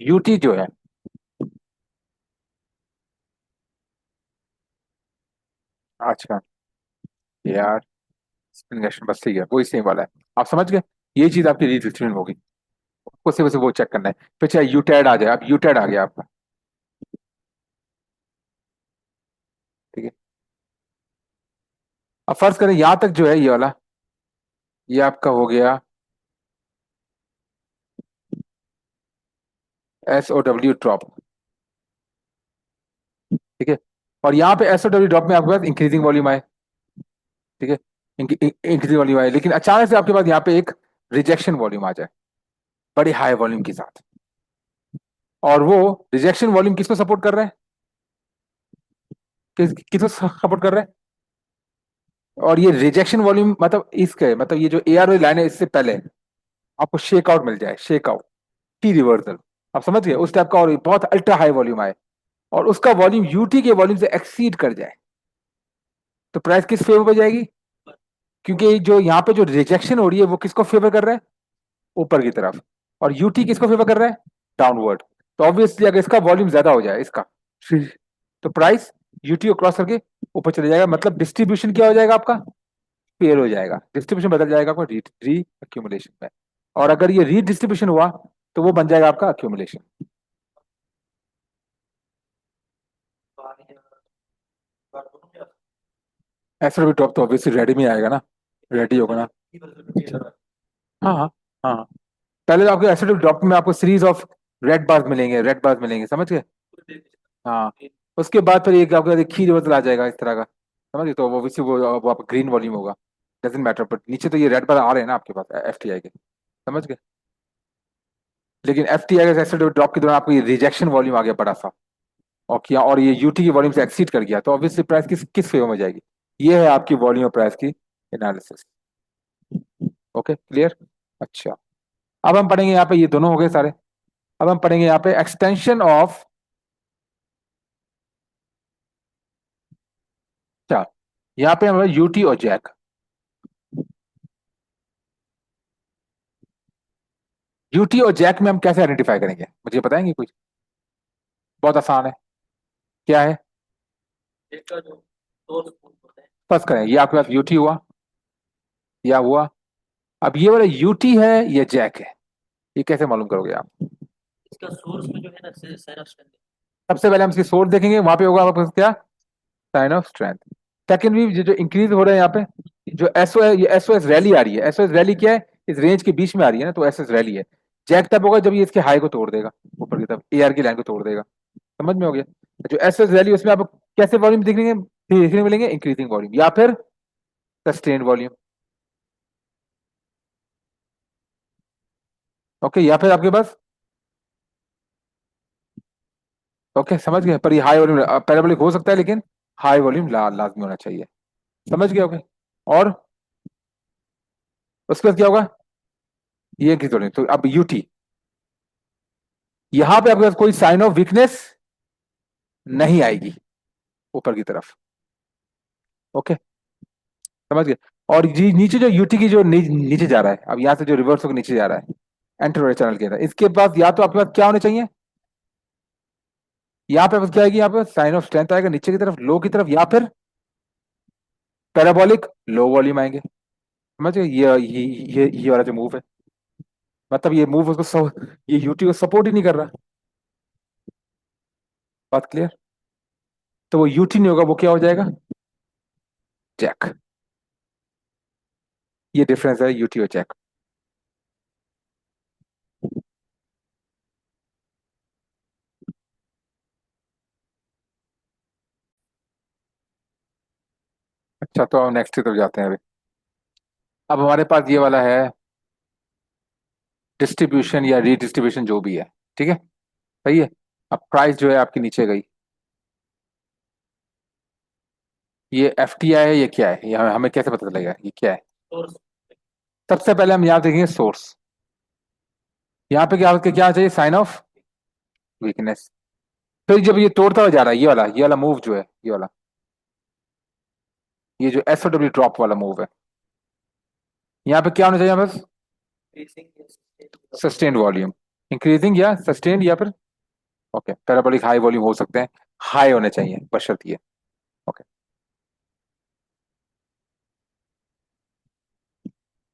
यूटी जो है, अच्छा यार, स्पिन एक्शन बस ठीक है, वही सेम वाला है। आप समझ गए? ये चीज आपकी रीडिस्ट्रीब्यूशन होगी, उसे वैसे वो चेक करना है। फिर चाहे यूटेड आ जाए, अब यूटेड आ गया आपका। ठीक है, अब फर्ज करें यहां तक जो है ये वाला, ये आपका हो गया एस ओ डब्ल्यू ड्रॉप। ठीक है, और यहाँ पे एस ओ डब्ल्यू ड्रॉप में आपके पास इंक्रीजिंग वॉल्यूम आए। ठीक है, इंक्रीजिंग वॉल्यूम आए, लेकिन अचानक से आपके पास यहाँ पे एक रिजेक्शन वॉल्यूम आ जाए, बड़ी हाई वॉल्यूम के साथ, और वो रिजेक्शन वॉल्यूम किसको सपोर्ट कर रहा है? किसको सपोर्ट कर रहा है? और ये रिजेक्शन वॉल्यूम मतलब इसके मतलब ये जो ए आर लाइन है, इससे पहले आपको शेक आउट मिल जाए, शेक आउट की रिवर्सल, आप समझ गए उस टाइप का, और बहुत अल्ट्रा हाई वॉल्यूम आए, और उसका वॉल्यूम यूटी के वॉल्यूम से एक्सीड कर जाए, तो प्राइस किस फेवर पे जाएगी? क्योंकि जो यहाँ पे जो रिजेक्शन हो रही है वो किसको फेवर कर रहा है? ऊपर की तरफ। और यूटी किसको फेवर कर रहा है? डाउनवर्ड। तो ऑब्वियसली अगर इसका वॉल्यूम ज्यादा हो जाए, इसका, तो प्राइस यूटी को क्रॉस करके ऊपर चले जाएगा, मतलब डिस्ट्रीब्यूशन क्या हो जाएगा आपका? पेयर हो जाएगा, डिस्ट्रीब्यूशन बदल जाएगा आपका री री अक्यूमुलेशन में। और अगर ये रीडिस्ट्रीब्यूशन हुआ, तो वो बन जाएगा आपका अक्यूमुलेशन। ऐसा भी टॉप तो ऑब्वियसली रेडी में आएगा ना, रेडी होगा ना। हाँ हाँ, हाँ हाँ। पहले तो आपको एसिड ड्रॉप में आपको सीरीज ऑफ रेड बार्स मिलेंगे, रेड बार्स मिलेंगे, समझ गए? हाँ, उसके बाद फिर एक आपका एक खीर बदल आ जाएगा इस तरह का, समझ गए? तो ऑब्वियसली वो आपका ग्रीन वॉल्यूम होगा, डजेंट मैटर, बट नीचे तो ये रेड बार आ रहे हैं ना आपके पास एफटीआई के, समझ गए? लेकिन एफटीआई के एसिड ड्रॉप के दौरान आपको ये रिजेक्शन वॉल्यूम आ गया बड़ा सा, और किया, और ये यूटी की वॉल्यूम से एक्सीड कर गया, तो ऑब्वियसली प्राइस किस किस फेवर में जाएगी? ये है आपकी वॉल्यूम और प्राइस की एनालिसिस। Okay, clear? अच्छा, अब हम पढ़ेंगे यहाँ पे, ये दोनों हो गए सारे। अब हम पढ़ेंगे यहाँ पे एक्सटेंशन ऑफ, क्या, यहाँ पे हमारा यूटी और जैक। यूटी और जैक में हम कैसे आइडेंटिफाई करेंगे, मुझे बताएंगे कुछ? बहुत आसान है। क्या है? फर्स्ट करें, ये आपके पास यूटी हुआ, या हुआ। अब ये वाला यूटी है या जैक है, ये कैसे मालूम करोगे आप? सबसे पहले हम इसकी सोर्स देखेंगे, वहां पे होगा आपके पास क्या? Sign of strength. सेकेंड भी जो इंक्रीज हो रहा है यहाँ पे, जो एसओ है, ये एसओएस रैली आ रही है, एसओएस रैली क्या है? इस रेंज के बीच में आ रही है ना, तो एसओएस रैली है। जैक तब होगा जब ये इसके हाई को तोड़ देगा, ऊपर की तरफ एआर की लाइन को तोड़ देगा। समझ में हो गया? जो एस एस वैल्यू उसमें आपको कैसे वॉल्यूम देखने मिलेंगे, इंक्रीजिंग वॉल्यूम या फिर सस्टेन वॉल्यूम। ओके, या फिर आपके पास, ओके समझ गए, पर ये हाई वॉल्यूम पैराबोलिक हो सकता है, लेकिन हाई वॉल्यूम लाजमी होना चाहिए। समझ गए? ओके। और उसके बाद क्या होगा? ये इंक्रीज वॉल्यूम, तो अब यूटी, यहां पे आपके पास कोई साइन ऑफ वीकनेस नहीं आएगी ऊपर की तरफ। ओके, समझ गए। और जी नीचे जो यूटी की जो नीचे जा रहा है, अब यहां से जो रिवर्स होकर नीचे जा रहा है एंटीरोड चैनल के अंदर, इसके पास या तो आपके पास क्या होने चाहिए, यहाँ पे बस क्या आएगी, यहाँ पे साइन ऑफ स्ट्रेंथ आएगा नीचे की तरफ, लो की तरफ, या फिर पैराबोलिक लो वॉल्यूम आएंगे। समझ गए? ये वाला जो मूव है, मतलब ये मूव ये यूटी को सपोर्ट ही नहीं कर रहा। बात क्लियर? तो वो यूटी नहीं होगा, वो क्या हो जाएगा, जैक। ये डिफरेंस है यूटी और जैक। अच्छा, तो हम नेक्स्ट की तरफ जाते हैं अभी। अब हमारे पास ये वाला है डिस्ट्रीब्यूशन या रीडिस्ट्रीब्यूशन जो भी है, ठीक है, सही है। अब प्राइस जो है आपकी नीचे गई, ये एफ टी आई है, ये क्या है, ये हमें कैसे पता चलेगा ये क्या है? सबसे पहले हम यहाँ देखेंगे सोर्स। यहाँ पे क्या चाहिए, साइन ऑफ वीकनेस। फिर जब ये तोड़ता हुआ जा रहा है, ये वाला मूव जो है, ये वाला, ये जो एस डब्ल्यू ड्रॉप वाला मूव है, यहाँ पे क्या होना चाहिए बस, सस्टेन्ड वॉल्यूम, इंक्रीजिंग या सस्टेन्ड या फिर, ओके पैराबोलिक हाई वॉल्यूम हो सकते हैं, हाई होने चाहिए बशर्ते ये। ओके,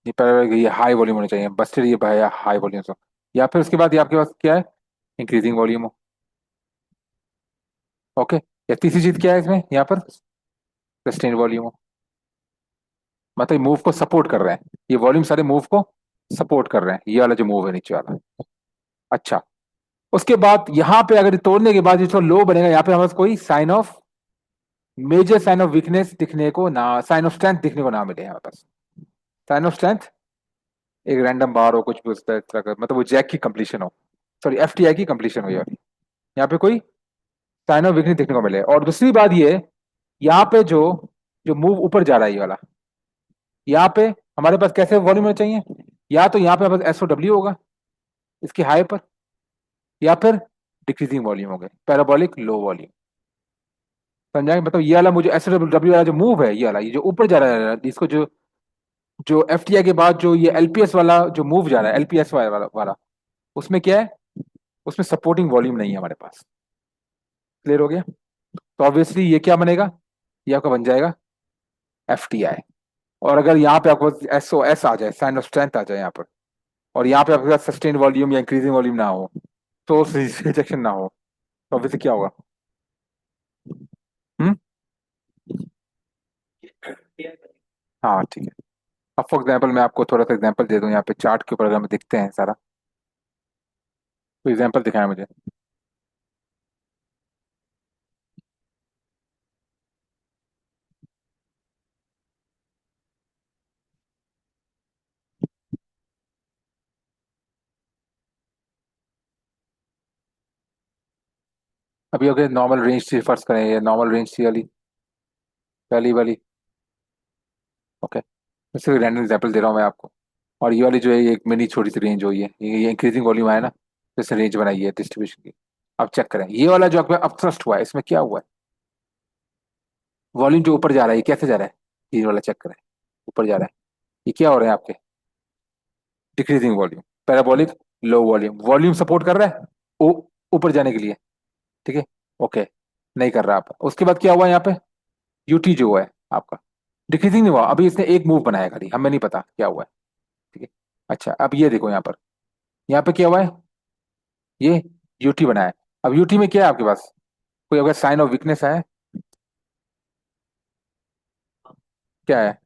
ये पैराबोलिक ये हाई वॉल्यूम होने चाहिए, बस फिर ये भाई हाई वॉल्यूम हो, या फिर उसके बाद ये आपके पास क्या है, इंक्रीजिंग वॉल्यूम हो। ओके, या तीसरी चीज क्या है इसमें, यहाँ पर सस्टेन्ड वॉल्यूम हो, मतलब मूव को सपोर्ट कर रहे हैं, ये वॉल्यूम सारे मूव को सपोर्ट कर रहे हैं, ये वाला जो मूव है नीचे वाला। अच्छा, उसके बाद यहाँ पे अगर तोड़ने के बाद जो लो बनेगा, यहाँ पे हमारे पास कोई sign of major sign of weakness दिखने को ना, साइन ऑफ स्ट्रेंथ दिखने को ना मिले हमारे पास। साइन ऑफ स्ट्रेंथ एक रैंडम बार हो, कुछ भी उस तरह का, मतलब वो जैक की कंप्लीशन हो, सॉरी एफ टी आई की कंप्लीशन हो, यार यहाँ पे कोई साइन ऑफ वीकनेस देखने को मिले। और दूसरी बात ये, यहाँ पे जो जो मूव ऊपर जा रहा है ये वाला, यहाँ पे हमारे पास कैसे वॉल्यूम होना चाहिए, या तो यहाँ पे हमारे पास एसओ डब्ल्यू होगा इसके हाई पर, या फिर डिक्रीजिंग वॉल्यूम हो गए, पैराबोलिक लो वॉल्यूम। समझाएंगे, मतलब ये वाला मुझे एस डब्ल्यू वाला जो मूव है, ये वाला ये जो ऊपर जा रहा है, इसको जो जो एफ टी आई के बाद जो ये एलपीएस वाला जो मूव जा रहा है, एलपीएस वाला, उसमें क्या है, उसमें सपोर्टिंग वॉल्यूम नहीं है हमारे पास। क्लियर हो गया? तो ऑब्वियसली ये क्या बनेगा, ये आपका बन जाएगा एफ टी आई। और अगर यहाँ पे आपको एस ओ एस आ जाए, साइन ऑफ स्ट्रेंथ आ जाए यहाँ पर, और यहाँ पे आपके पास सस्टेन वॉल्यूम या इंक्रीजिंग वॉल्यूम ना हो, सोर्स रिजेक्शन ना हो, तो ऑब्वियसली क्या होगा? हम्म, हाँ ठीक है। अब फॉर एग्जाम्पल मैं आपको थोड़ा सा एग्जाम्पल दे दूं, यहाँ पे चार्ट के ऊपर अगर हम देखते हैं सारा, तो एग्जाम्पल दिखाया मुझे। अभी अगर नॉर्मल रेंज थी फर्स्ट करें, ये नॉर्मल रेंज थी वाली, पहली वाली। ओके, मैं सिर्फ रैंडम एग्जाम्पल दे रहा हूँ मैं आपको। और ये वाली जो है, ये एक मिनी छोटी सी रेंज हुई है, ये इंक्रीजिंग वॉल्यूम आया ना, जैसे रेंज बनाई है डिस्ट्रीब्यूशन की। अब चेक करें ये वाला जो आपका अब थ्रस्ट हुआ है, इसमें क्या हुआ है, वॉल्यूम जो ऊपर जा रहा है, ये कैसे जा रहा है, ये वाला चेक करें, ऊपर जा रहा है, ये क्या हो रहा है आपके, decreasing volume, parabolic low volume, volume support कर रहा है ऊपर जाने के लिए, ठीक है। ओके, नहीं कर रहा आप, उसके बाद क्या हुआ यहाँ पे, यूटी जो हुआ है आपका, डिक्रीजिंग नहीं हुआ, अभी इसने एक मूव बनाया खाली, हमें नहीं पता क्या हुआ है, ठीक है। अच्छा, अब ये देखो यहाँ पे क्या हुआ है, ये यूटी बनाया है। अब यूटी में क्या है आपके पास, कोई अगर साइन ऑफ वीकनेस है, क्या है,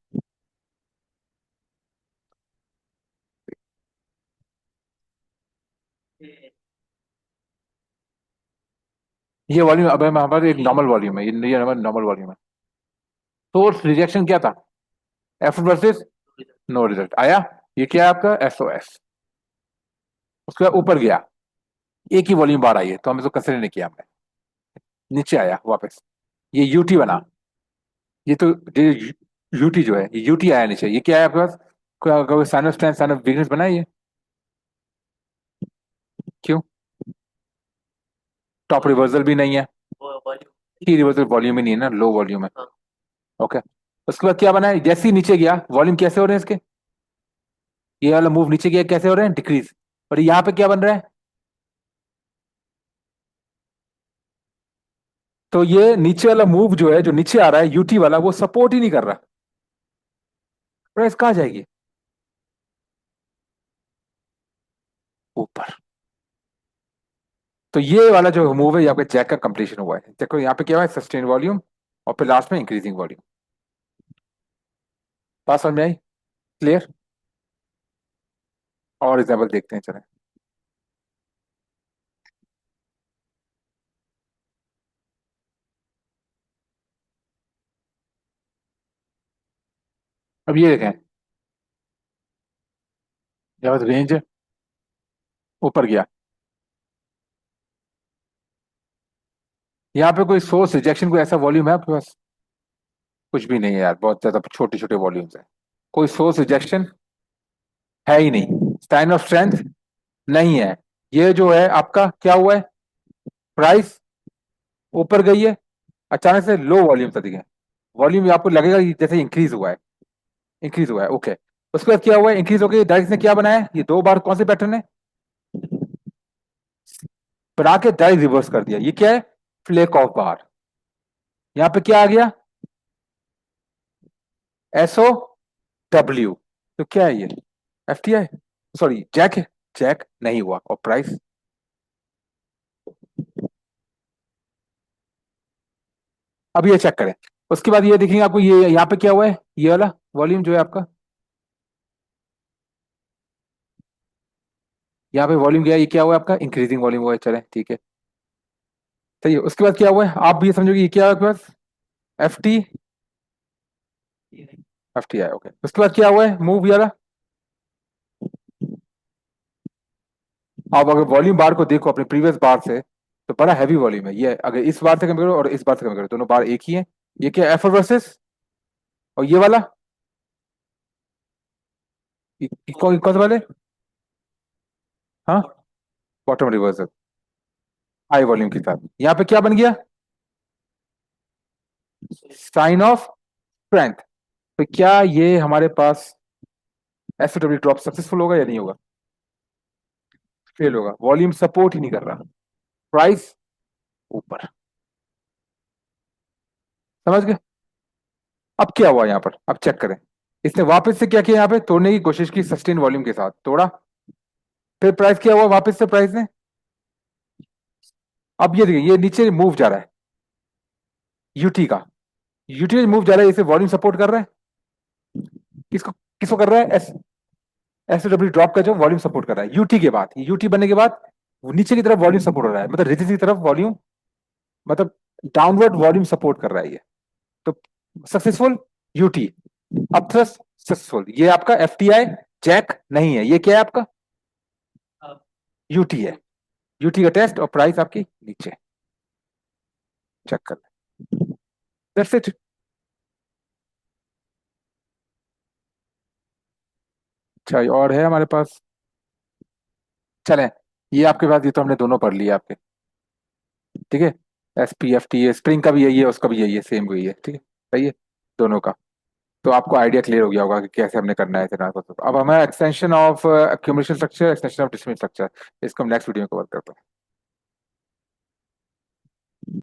ये वॉल्यूम अब हमारे पास एक नॉर्मल वॉल्यूम है, ये हमारा नॉर्मल वॉल्यूम है। सोर्स रिजेक्शन क्या था? एफ वर्सेस नो रिजल्ट आया। ये क्या है आपका एसओएस। उसके बाद ऊपर गया, एक ही वॉल्यूम बार आई है तो हमें तो कंसिडर नहीं किया हमने। नीचे आया वापस, ये यूटी बना। ये तो यूटी जो है, ये यूटी आया नीचे, ये क्या है आपके पास? कोई sign of strength sign of weakness बना है ये? क्यों? टॉप रिवर्सल भी नहीं है, की रिवर्सल वॉल्यूम ही नहीं है ना, लो वॉल्यूम है। ओके। उसके बाद क्या बना है? जैसे ही नीचे गया वॉल्यूम कैसे हो रहे हैं इसके? ये वाला मूव नीचे गया कैसे हो रहे हैं? डिक्रीज। और यहाँ पे क्या बन रहा है? तो ये नीचे वाला मूव जो है, जो नीचे आ रहा है यूटी वाला, वो सपोर्ट ही नहीं कर रहा। प्राइस कहाँ जाएगी? ऊपर। तो ये वाला जो मूव है, यहाँ पे जैक का कंप्लीशन हुआ है। देखो यहाँ पे क्या हुआ है, सस्टेन वॉल्यूम और फिर लास्ट में इंक्रीजिंग वॉल्यूम। बात समझ में आई? क्लियर? और एग्जाम्पल देखते हैं चले। अब ये देखें, यहाँ पे रेंज ऊपर गया। यहाँ पे कोई सोर्स रिजेक्शन, कोई ऐसा वॉल्यूम है आपके पास? कुछ भी नहीं है यार, बहुत ज्यादा छोटे छोटे वॉल्यूम्स है। कोई सोर्स रिजेक्शन है ही नहीं, साइन ऑफ स्ट्रेंथ नहीं है। ये जो है आपका क्या हुआ है? प्राइस ऊपर गई है, अचानक से लो वॉल्यूम तक है। वॉल्यूम आपको लगेगा कि जैसे इंक्रीज हुआ है, इंक्रीज हुआ है। ओके। उसके बाद क्या हुआ है? इंक्रीज हो गई, डायरेक्ट ने क्या बनाया है? ये दो बार कौन से पैटर्न है? बना के डायरेक्ट रिवर्स कर दिया। ये क्या है? Flake of bar. यहाँ पे क्या आ गया? SO W. तो क्या है ये? F T I, sorry jack है। जैक नहीं हुआ। और प्राइस? अब ये चेक करें। उसके बाद ये देखेंगे आपको, ये यहाँ पे क्या हुआ है? ये वाला वॉल्यूम जो है आपका, यहाँ पे वॉल्यूम गया, ये क्या हुआ है आपका? इंक्रीजिंग वॉल्यूम हुआ है। चले ठीक है, सही है। उसके बाद क्या हुआ है? आप भी ये समझोगे, ये क्या है आपके पास? F T, F T I. Okay. उसके बाद क्या हुआ है? मूव वाला। आप अगर वॉल्यूम बार को देखो अपने प्रीवियस बार से, तो बड़ा हैवी वॉल्यूम है ये। अगर इस बार से कंपेयर करो और इस बार से कंपेयर करो, दोनों बार एक ही है। ये क्या एफ वर्सेस, और ये वाला कौन से वाले? हाँ, बॉटम रिवर्सल, हाई वॉल्यूम के साथ। यहाँ पे क्या बन गया? Sign of strength. तो क्या ये हमारे पास एस डब्ल्यू ड्रॉप सक्सेसफुल होगा या नहीं होगा? फेल होगा, वॉल्यूम सपोर्ट ही नहीं कर रहा। प्राइस ऊपर। समझ गए? अब क्या हुआ यहाँ पर? अब चेक करें। इसने वापस से क्या किया? यहाँ पे तोड़ने की कोशिश की, सस्टेन वॉल्यूम के साथ तोड़ा। फिर प्राइस क्या हुआ? वापस से प्राइस ने, अब ये देखिए, ये नीचे मूव जा रहा है यूटी का। यूटी मूव जा रहा है, इसे वॉल्यूम सपोर्ट कर रहा है। किसको? किसको कर रहा है? एस एस डब्ल्यू ड्रॉप का जो वॉल्यूम सपोर्ट कर रहा है यूटी के बाद, यूटी बनने के बाद वो नीचे की तरफ वॉल्यूम सपोर्ट हो रहा है, मतलब रेजिस्टेंस की तरफ वॉल्यूम, मतलब डाउनवर्ड वॉल्यूम सपोर्ट कर रहा है ये। तो सक्सेसफुल यूटी। अब थ्रस्ट सक्सेसफुल। ये आपका एफ टी आई जैक नहीं है, ये क्या है आपका? यूटी है। यूटी का टेस्ट और प्राइस आपकी नीचे। चेक कर, दैट्स इट। अच्छा और है हमारे पास? चलें, ये आपके पास, ये तो हमने दोनों पढ़ लिए आपके। ठीक है, एस पी एफ टी है, स्प्रिंग का भी यही है, उसका भी यही है, सेम वही है। ठीक है, सही है दोनों का। तो आपको आइडिया क्लियर हो गया होगा कि कैसे हमने करना है इतना को। तो अब हमें extension of accumulation structure, extension of discriminant structure, इसको हम नेक्स्ट वीडियो में कवर करते हैं।